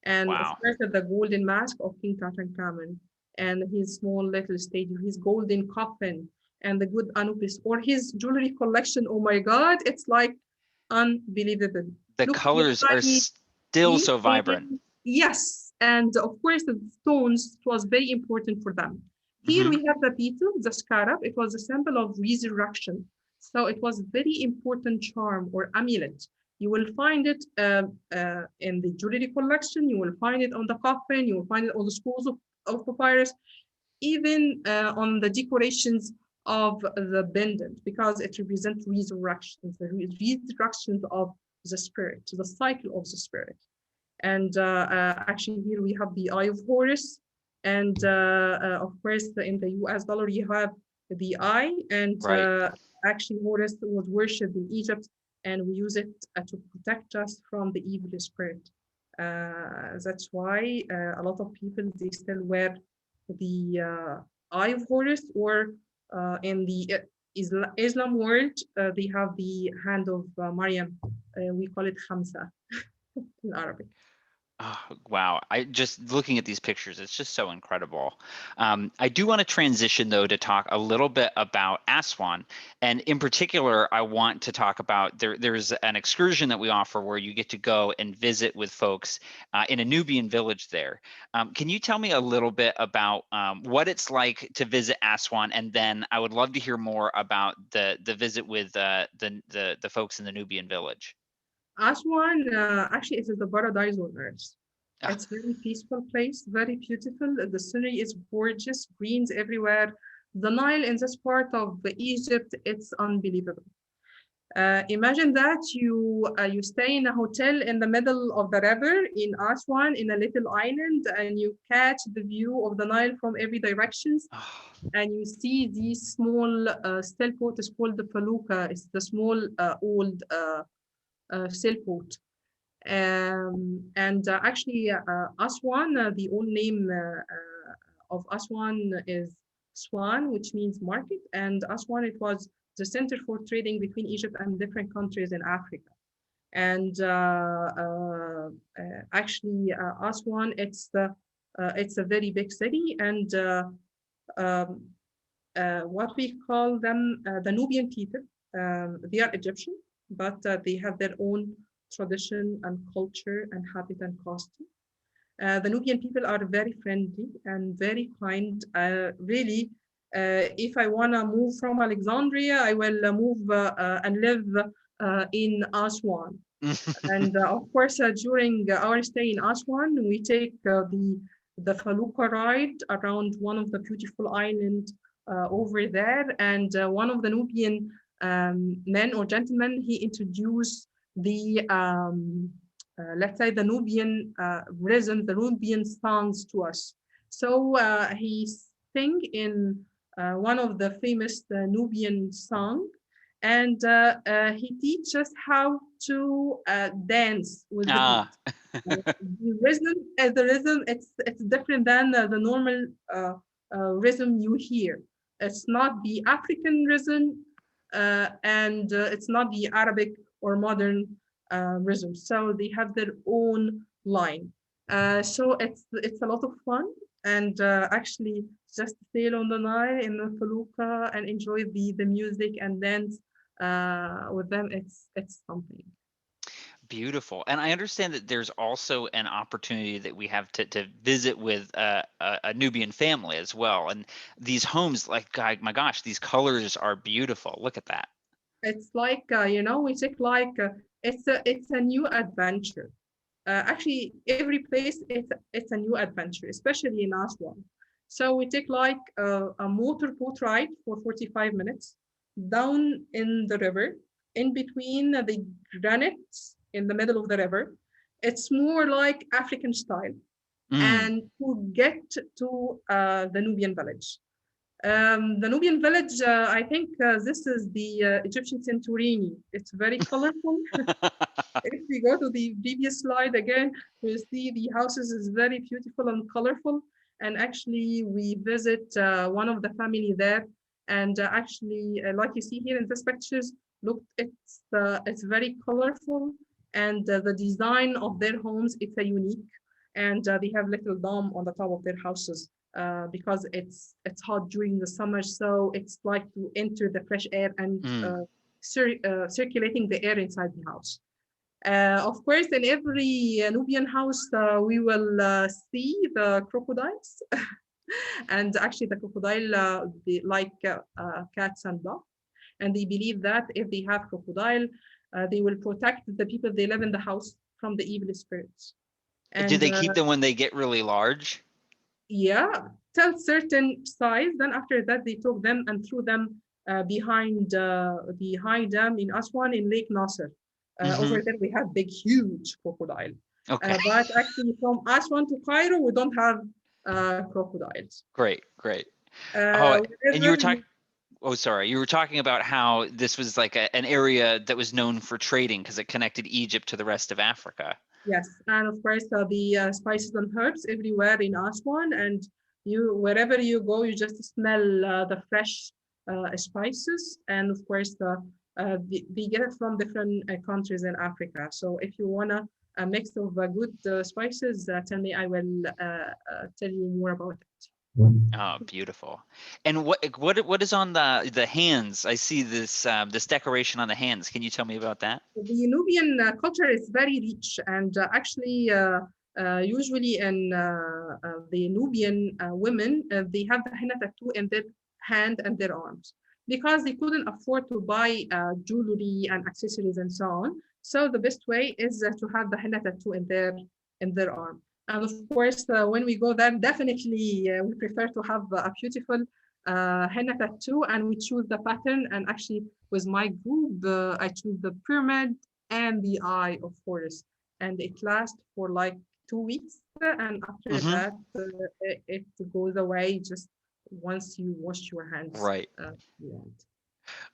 And of Wow. course, the golden mask of King Tutankhamun and his small little statue, his golden coffin, and the good Anubis or his jewelry collection. Oh my God, it's like unbelievable. The Look how colors are tiny. still so vibrant. Yes, and of course the stones was very important for them. Here Hmm. we have the beetle, the scarab. It was a symbol of resurrection. So it was very important charm or amulet. You will find it in the jewelry collection. You will find it on the coffin. You will find it on the scrolls of papyrus, even on the decorations of the pendant, because it represents resurrections, the resurrections of the spirit, the cycle of the spirit. And actually here we have the Eye of Horus. And of course, in the US dollar, you have the eye. And Right. actually, Horus was worshipped in Egypt, and we use it to protect us from the evil spirit. That's why a lot of people, they still wear the Eye of Horus, or in the Islam world, they have the hand of Maryam we call it khamsa in Arabic. Oh, wow. I just looking at these pictures, it's just so incredible. I do want to transition though to talk a little bit about Aswan. And in particular, I want to talk about there's an excursion that we offer where you get to go and visit with folks in a Nubian village there. Can you tell me a little bit about what it's like to visit Aswan? And then I would love to hear more about the visit with the folks in the Nubian village. Aswan, actually, it is the paradise on earth. Ah, It's very peaceful place, very beautiful. The scenery is gorgeous, greens everywhere. The Nile in this part of Egypt, it's unbelievable. Imagine that you stay in a hotel in the middle of the river in Aswan in a little island, and you catch the view of the Nile from every directions, oh, and you see these small sailboat is called the felucca. It's the small old sailboat. And actually, Aswan, the old name of Aswan is Swan, which means market. And Aswan, it was the center for trading between Egypt and different countries in Africa. And actually, Aswan, it's a very big city, and um, what we call them, the Nubian people. They are Egyptian, but they have their own tradition and culture and habit and costume. The Nubian people are very friendly and very kind. Really, if I want to move from Alexandria, I will move and live in Aswan. And of course, during our stay in Aswan, we take the Faluka ride around one of the beautiful islands over there. And one of the Nubian men or gentlemen, he introduced the let's say the Nubian rhythm, the Nubian songs to us. So he sing in one of the famous Nubian song, and he teaches how to dance with the beat. ah. The rhythm, it's different than the normal rhythm you hear. It's not the African rhythm, and it's not the Arabic or modern rhythm. So they have their own line. So it's a lot of fun, and actually just sail on the Nile in the felucca and enjoy the music and dance with them. It's something. Beautiful. And I understand that there's also an opportunity that we have to visit with a Nubian family as well. And these homes, like, God, my gosh, these colors are beautiful. Look at that. It's like we take like it's a new adventure. Actually, every place it's a new adventure, especially in Aswan. So we take like a motorboat ride for 45 minutes down in the river, in between the granites in the middle of the river. It's more like African style, Mm. and to get to the Nubian village. The Nubian village, I think this is the Egyptian Santorini. It's very colorful. If we go to the previous slide again, we see the houses is very beautiful and colorful. And actually, we visit one of the family there. And actually, like you see here in these pictures, look, it's very colorful. And the design of their homes, it's a unique. And they have little dome on the top of their houses because it's hot during the summer. So it's like to enter the fresh air and Mm. circulating the air inside the house. Of course, in every Nubian house, we will see the crocodiles. And actually, the crocodile, they like cats and dogs. And they believe that if they have crocodile, they will protect the people they live in the house from the evil spirits. Do And they keep them when they get really large? yeah, till certain size. Then after that, they took them and threw them behind the high dam in Aswan in Lake Nasser. Hmm. Over there, we have big, huge crocodile. Okay. But actually, from Aswan to Cairo, we don't have crocodiles. Great, great. Oh, and you Wherever were talking, oh, sorry, you were talking about how this was like an area that was known for trading because it connected Egypt to the rest of Africa. Yes, and of course the spices and herbs everywhere in Aswan, and you wherever you go, you just smell the fresh spices, and of course they get it from different countries in Africa. So if you wanna a mix of good spices, tell me. I will tell you more about it. Oh, beautiful. And what is on the hands? I see this decoration on the hands. Can you tell me about that? The Nubian culture is very rich, and actually, usually in the Nubian women, they have the henna tattoo in their hand and their arms because they couldn't afford to buy jewelry and accessories and so on. So the best way is to have the henna tattoo in their arm. And of course, when we go there, definitely we prefer to have a beautiful henna tattoo, and we choose the pattern. And actually, with my group, I choose the pyramid and the eye, of course, and it lasts for like 2 weeks, and after Hmm. that, it goes away just once you wash your hands. Right. Yeah.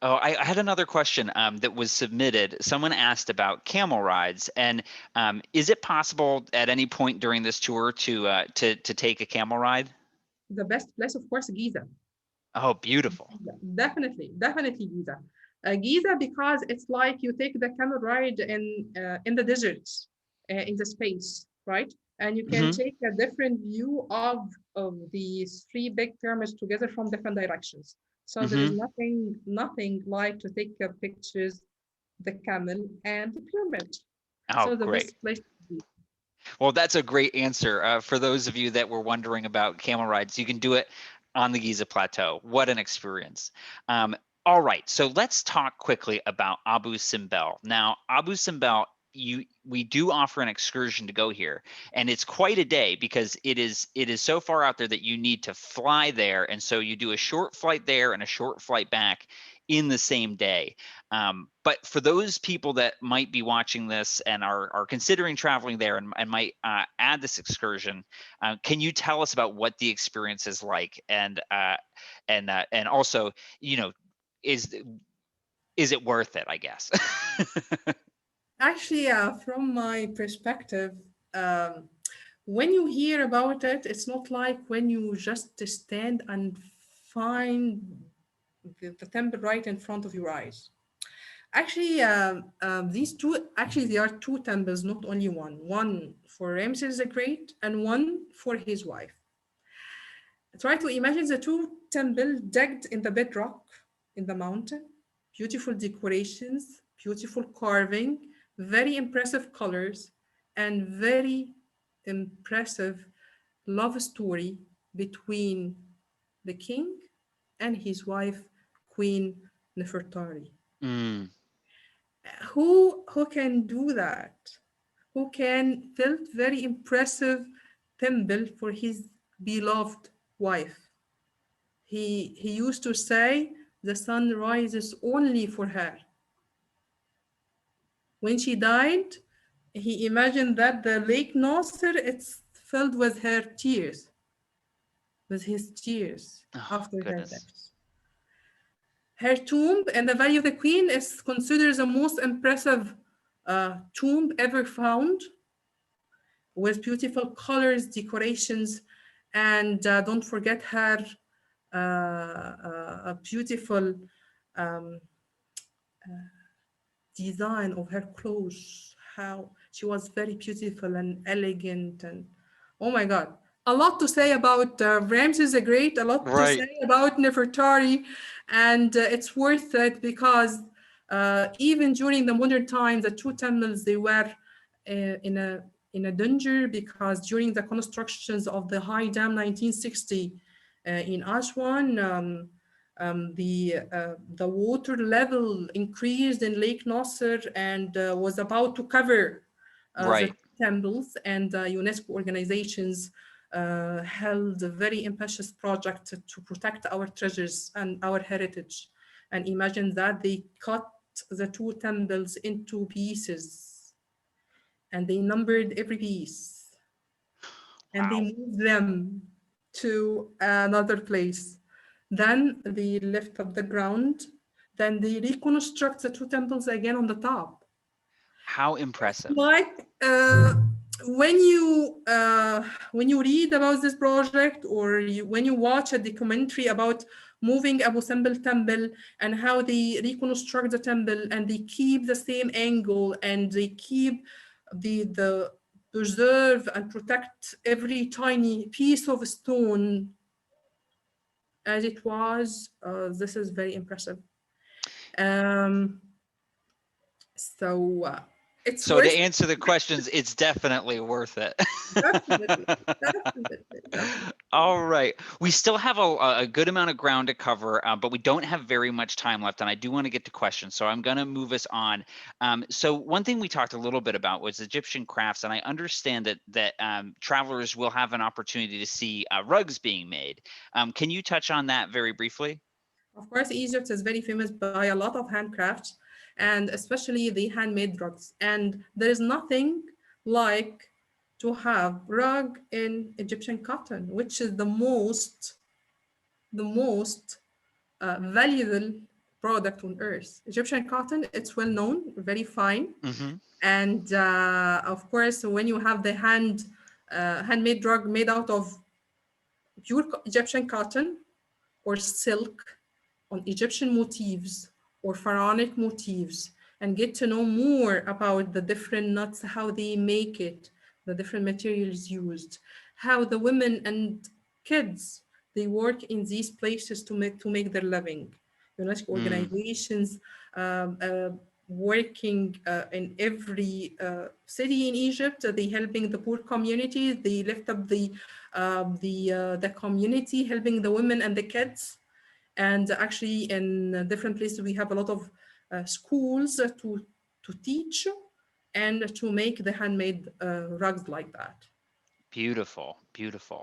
Oh, I had another question that was submitted. Someone asked about camel rides, and is it possible at any point during this tour to take a camel ride? The best place, of course, Giza. Oh, beautiful. Definitely Giza. Giza, because it's like you take the camel ride in the deserts, in the space, right? And you can Hmm. take a different view of these three big pyramids together from different directions. So there is Hmm. nothing like to take pictures, the camel and the pyramid. Oh, So the great. best place to be. Well, that's a great answer. For those of you that were wondering about camel rides, you can do it on the Giza Plateau. What an experience. Um, all right, so let's talk quickly about Abu Simbel. Now, Abu Simbel, we do offer an excursion to go here, and it's quite a day because it is so far out there that you need to fly there, and so you do a short flight there and a short flight back in the same day. But for those people that might be watching this and are considering traveling there and might add this excursion, can you tell us about what the experience is like, and also, you know, is is it worth it? I guess. Actually, from my perspective, um, when you hear about it, it's not like when you just stand and find the temple right in front of your eyes. Actually, these two, actually, there are two temples, not only one. One for Ramses the Great and one for his wife. Try to imagine the two temples dug in the bedrock in the mountain. Beautiful decorations, beautiful carving, very impressive colors, and very impressive love story between the king and his wife, Queen Nefertari. Mm, Who can do that? Who can build very impressive temple for his beloved wife? He used to say the sun rises only for her. When she died, he imagined that the Lake Nasser it's filled with her tears, with his tears oh, after her goodness. death. Her tomb in the Valley of the Queen is considered the most impressive tomb ever found, with beautiful colors, decorations, and don't forget her a beautiful um, design of her clothes, how she was very beautiful and elegant, and oh my god, a lot to say about Ramses the Great, a lot to Right. say about Nefertari, and it's worth it because even during the modern times, the two temples they were in a danger because during the constructions of the High Dam 1960 in Aswan. The water level increased in Lake Nasser and was about to cover the Right. temples, and UNESCO organizations held a very ambitious project to protect our treasures and our heritage. And imagine that they cut the two temples into pieces and they numbered every piece and they Wow. moved them to another place. Then they lift up the ground. Then they reconstruct the two temples again on the top. How impressive. Like when you read about this project or when you watch a documentary about moving Abu Simbel temple and how they reconstruct the temple and they keep the same angle and they keep the preserve and protect every tiny piece of stone as it was. This is very impressive. Um, so it's So to worth. answer the questions, it's definitely worth it. Definitely, definitely, definitely. All right. We still have a good amount of ground to cover, but we don't have very much time left, and I do want to get to questions, so I'm going to move us on. So one thing we talked a little bit about was Egyptian crafts, and I understand that travelers will have an opportunity to see rugs being made. Can you touch on that very briefly? Of course, Egypt is very famous by a lot of handcrafts and especially the handmade rugs. And there is nothing like to have rug in Egyptian cotton, which is the most valuable product on earth. Egyptian cotton, it's well known, very fine. Mm-hmm. And of course, when you have the handmade rug made out of pure Egyptian cotton or silk on Egyptian motifs or pharaonic motifs and get to know more about the different nuts, how they make it, the different materials used, how the women and kids they work in these places to make their living. UNESCO Mm, organizations working in every city in Egypt. They helping the poor communities. They lift up the community, helping the women and the kids. And actually, in different places, we have a lot of schools to teach and to make the handmade rugs like that. beautiful, beautiful.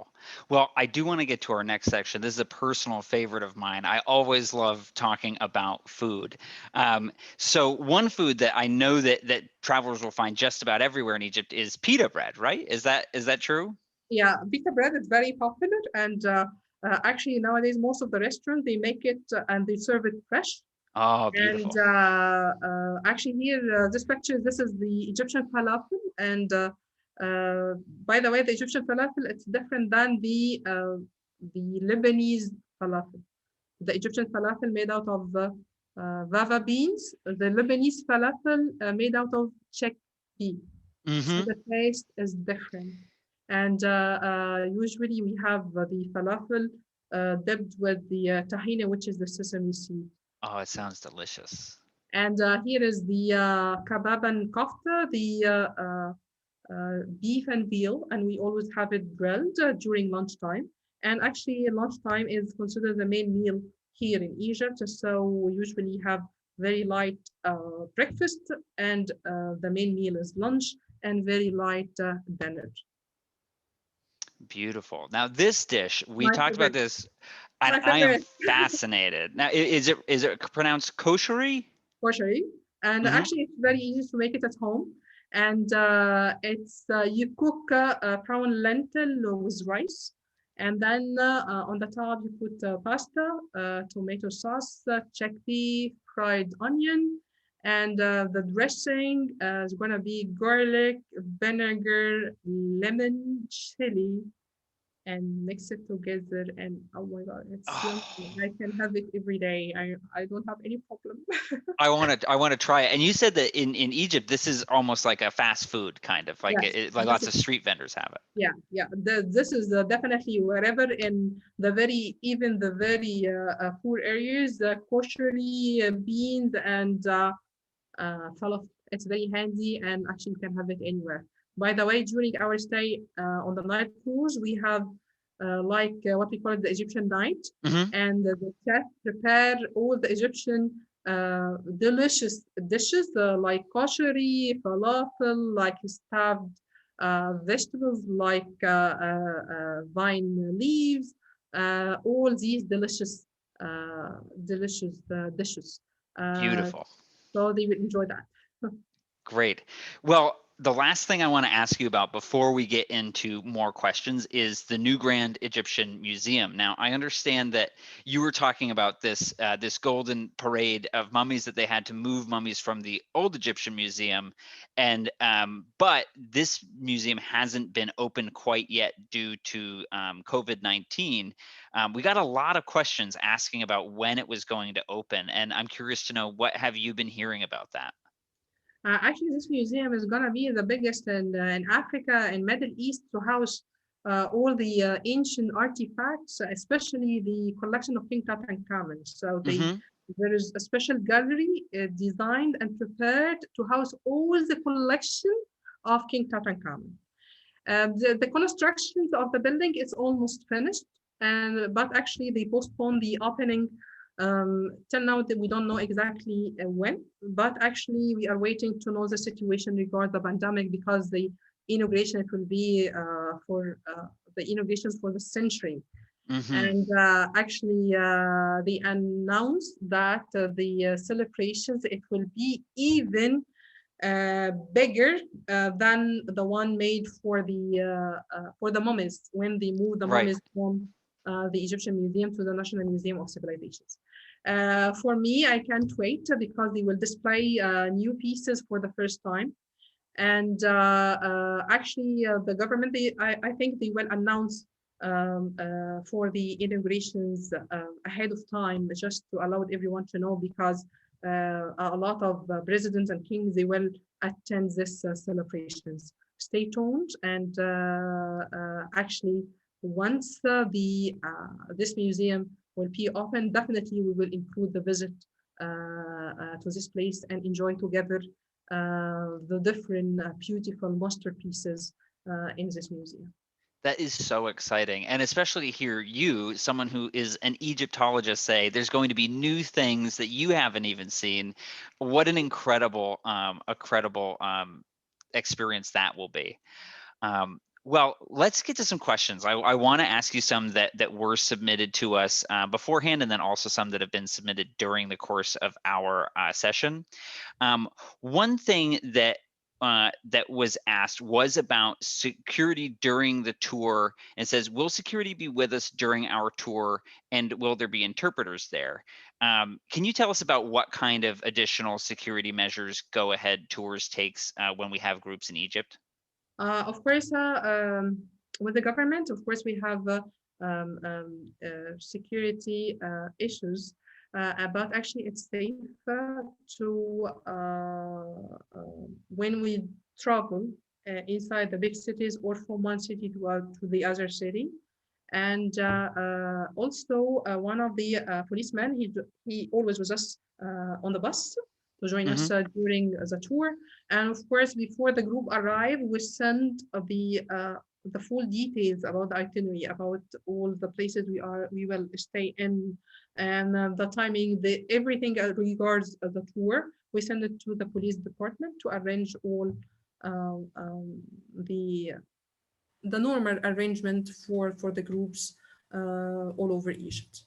Well, I do want to get to our next section. This is a personal favorite of mine. I always love talking about food. So one food that I know that travelers will find just about everywhere in Egypt is pita bread, right? Is that true? Yeah, pita bread is very popular, and actually nowadays most of the restaurants they make it and they serve it fresh. Oh, And beautiful. actually, here, this picture, this is the Egyptian falafel. And by the way, the Egyptian falafel, it's different than the Lebanese falafel. The Egyptian falafel made out of fava beans. The Lebanese falafel made out of chickpea. So Mm-hmm. the taste is different. And usually we have the falafel dipped with the tahina, which is the sesame seed. Oh, it sounds delicious. And here is the kebab and kofta, the beef and veal, and we always have it grilled during lunchtime. And actually, lunchtime is considered the main meal here in Egypt. So we usually have very light breakfast, and the main meal is lunch, and very light dinner. Beautiful. Now, this dish, we My talked about favorite. this, and My I am favorite. fascinated. Now, is it pronounced koshery? Koshery. And Mm-hmm. actually, it's very easy to make it at home. And it's you cook brown lentil with rice, and then on the top you put pasta, tomato sauce, chickpea, fried onion, and the dressing is gonna be garlic, vinegar, lemon, chili, and mix it together. And oh my God, it's yummy. Oh, I can have it every day. I don't have any problem. I want to try it. And you said that in Egypt, this is almost like a fast food kind of like Yes, like this lots is of street vendors have it. yeah, yeah. This is definitely wherever in the very even the very poor areas, koshery beans and falafel. It's very handy, and actually you can have it anywhere. By the way, during our stay on the night cruise, we have like what we call it the Egyptian night, Hmm. and the chef prepare all the Egyptian delicious dishes like koshery, falafel, like stuffed vegetables, like vine leaves, all these delicious dishes. Uh, Beautiful. so they will enjoy that. Great. Well, The last thing I want to ask you about before we get into more questions is the new Grand Egyptian Museum. Now, I understand that you were talking about this golden parade of mummies, that they had to move mummies from the old Egyptian museum, and but this museum hasn't been open quite yet due to COVID-19. We got a lot of questions asking about when it was going to open, and I'm curious to know, what have you been hearing about that? Actually, this museum is gonna be the biggest in Africa and Middle East to house all the ancient artifacts, especially the collection of King Tutankhamun. So Mm-hmm. there is a special gallery designed and prepared to house all the collection of King Tutankhamun. The construction of the building is almost finished, and but actually they postponed the opening till now that we don't know exactly when. But actually we are waiting to know the situation regarding the pandemic, because the inauguration, it will be for the inaugurations for the century. Mm-hmm. And actually, they announced that the celebrations, it will be even bigger than the one made for the mummies, when they moved the Right. mummies from the Egyptian Museum to the National Museum of Civilizations. For me, I can't wait because they will display new pieces for the first time. And actually, the government, I think they will announce for the inaugurations ahead of time, just to allow everyone to know, because a lot of presidents and kings, they will attend this celebrations. Stay tuned, and actually, once the this museum will be open, definitely we will include the visit to this place and enjoy together the different beautiful masterpieces in this museum. That is so exciting. And especially to hear you, someone who is an Egyptologist, say there's going to be new things that you haven't even seen. What an incredible experience that will be. Well, let's get to some questions. I want to ask you some that were submitted to us beforehand, and then also some that have been submitted during the course of our session. One thing that was asked was about security during the tour, and it says, will security be with us during our tour, and will there be interpreters there? Can you tell us about what kind of additional security measures Go Ahead Tours takes when we have groups in Egypt? Of course, with the government, of course, we have security issues, but actually, it's safe to when we travel inside the big cities or from one city to the other city. And also, one of the policemen, he always was us on the bus to join Hmm. us during the tour. And of course, before the group arrive, we send the full details about the itinerary, about all the places we will stay in, and the timing, the everything regards the tour. We send it to the police department to arrange all uh, um, the the normal arrangement for the groups all over Egypt.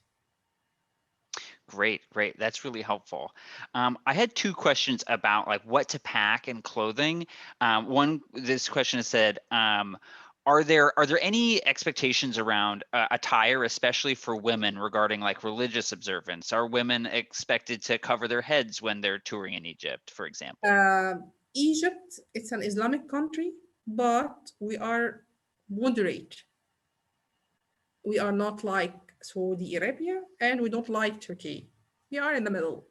Great, great. That's really helpful. I had two questions about like what to pack and clothing. One, this question has said, are there any expectations around attire, especially for women, regarding like religious observance? Are women expected to cover their heads when they're touring in Egypt, for example? Uh, Egypt, it's an Islamic country, but we are moderate. We are not like Saudi Arabia, and we don't like Turkey. We are in the middle.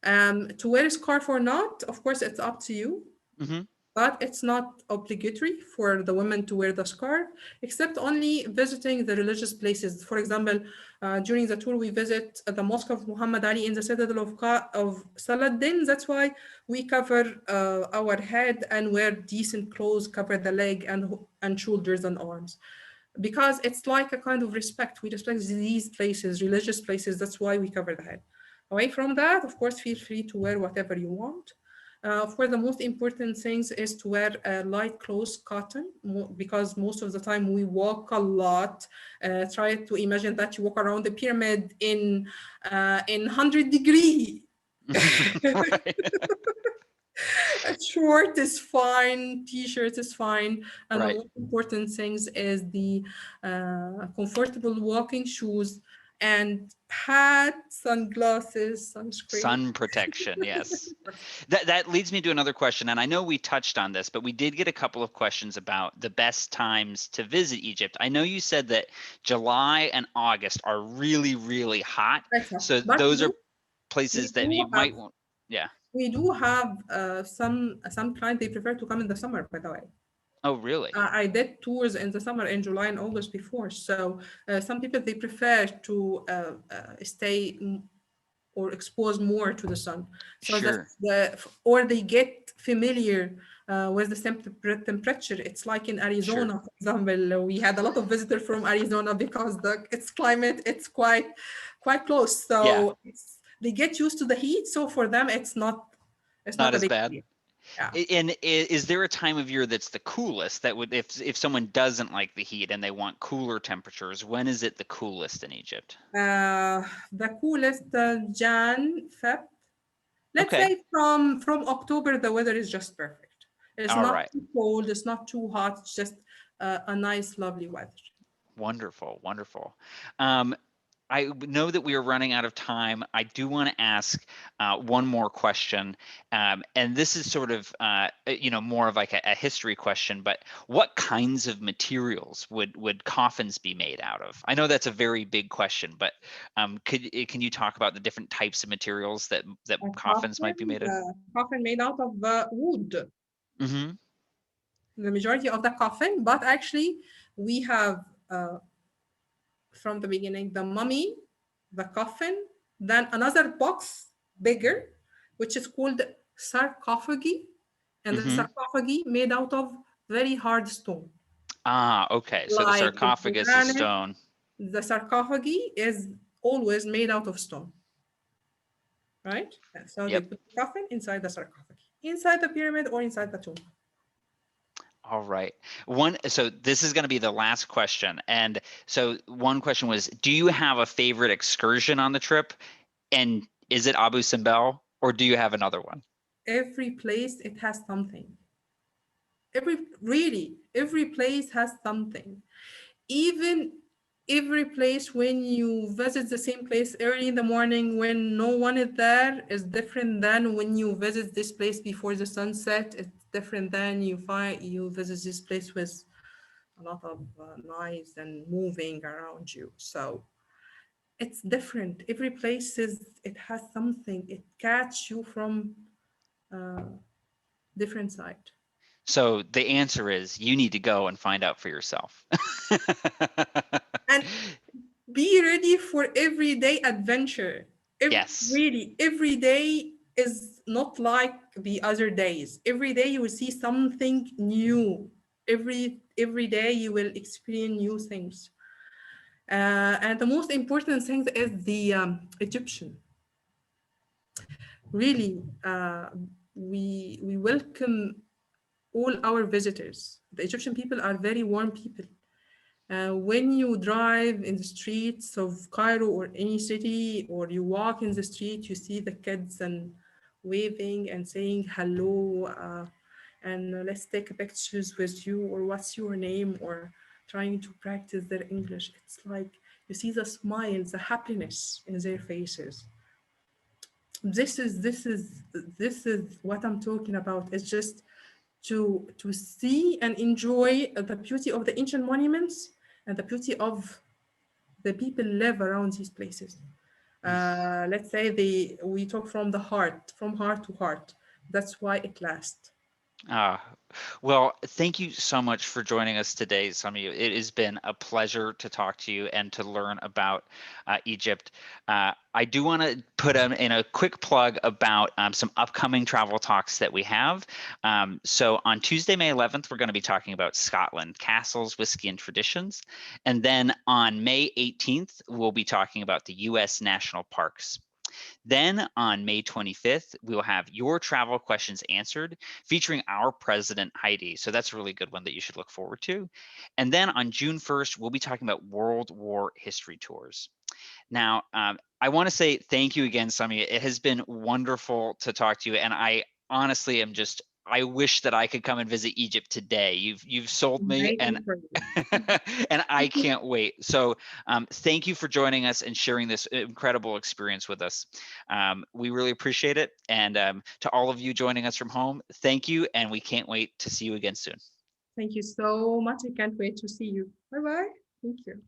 To wear a scarf or not, of course, it's up to you. Hmm. But it's not obligatory for the women to wear the scarf, except only visiting the religious places. For example, during the tour, we visit the Mosque of Muhammad Ali in the citadel of Saladin. That's why we cover our head and wear decent clothes, cover the leg and shoulders and arms. Because it's like a kind of respect. We respect these places, religious places. That's why we cover the head. Away from that, of course, feel free to wear whatever you want. Of course, the most important things is to wear light clothes, cotton, because most of the time we walk a lot. Try to imagine that you walk around the pyramid in 100 degree. Right. A short is fine, t-shirt is fine, and the Right. most important things is the comfortable walking shoes and hat, sunglasses, sunscreen. Sun protection, yes. That leads me to another question, and I know we touched on this, but we did get a couple of questions about the best times to visit Egypt. I know you said that July and August are really, really hot, Better. so But those are we places that do you have might want. Yeah. some clients they prefer to come in the summer. By the way, Oh, really? I did tours in the summer in July and August before. So some people they prefer to stay or exposed more to the sun. So Sure. or they get familiar with the temperature. It's like in Sure. Arizona, for example. We had a lot of visitors from Arizona because its climate it's quite close. Yeah. So they get used to the heat. So for them, it's Not not a as big bad. deal. Yeah. And is there a time of year that's the coolest that would, if someone doesn't like the heat and they want cooler temperatures, when is it the coolest in Egypt? The coolest Jan, Feb. Let's Okay. say from October, the weather is just perfect. It's All not right. too cold. It's not too hot. It's just a nice, lovely weather. Wonderful. Wonderful. Um, know that we are running out of time. I do want to ask one more question, and this is sort of more of like a history question. But what kinds of materials would coffins be made out of? I know that's a very big question, but can you talk about the different types of materials that coffins might be made of? Coffin made out of wood. Mm-hmm. The majority of the coffin, but actually we have uh, from the beginning the mummy, the coffin, then another box bigger, which is called sarcophagi, and the Mm-hmm. sarcophagi made out of very hard stone, Ah, okay. So the like the sarcophagus is granite. stone. The sarcophagi is always made out of stone, right? And so they Yep. put the coffin inside the sarcophagi, inside the pyramid or inside the tomb. All right. So this is going to be the last question. And so one question was, do you have a favorite excursion on the trip? And is it Abu Simbel or do you have another one? Every place it has something. Every place has something. Even every place when you visit the same place early in the morning when no one is there is different than when you visit this place before the sunset. It's different than you visit this place with a lot of noise and moving around you. So it's different. Every place it has something. It catch you from uh, different side. So the answer is you need to go and find out for yourself. And be ready for everyday adventure. Yes. Every day is not like the other days. Every day you will see something new. Every day you will experience new things. And the most important thing is the Egyptian. Really, we welcome all our visitors. The Egyptian people are very warm people. When you drive in the streets of Cairo or any city, or you walk in the street, you see the kids and waving and saying hello, and let's take pictures with you, or what's your name, or trying to practice their English. It's like you see the smiles, the happiness in their faces. This is what I'm talking about. It's just to see and enjoy the beauty of the ancient monuments and the beauty of the people live around these places. Let's say we talk from the heart, from heart to heart. That's why it lasts. Ah, well, thank you so much for joining us today, Samia. It has been a pleasure to talk to you and to learn about Egypt. I do want to put in a quick plug about some upcoming travel talks that we have. So on Tuesday, May 11th, we're going to be talking about Scotland, castles, whiskey, and traditions. And then on May 18th, we'll be talking about the U.S. national parks. Then on May 25th, we will have your travel questions answered featuring our president, Heidi. So that's a really good one that you should look forward to. And then on June 1st, we'll be talking about World War history tours. Now, I want to say thank you again, Samia. It has been wonderful to talk to you. And honestly am just, I wish that I could come and visit Egypt today. You've sold I'm me, and waiting for you. and I can't wait. So thank you for joining us and sharing this incredible experience with us. We really appreciate it. And to all of you joining us from home, thank you, and we can't wait to see you again soon. Thank you so much. I can't wait to see you. Bye bye. Thank you.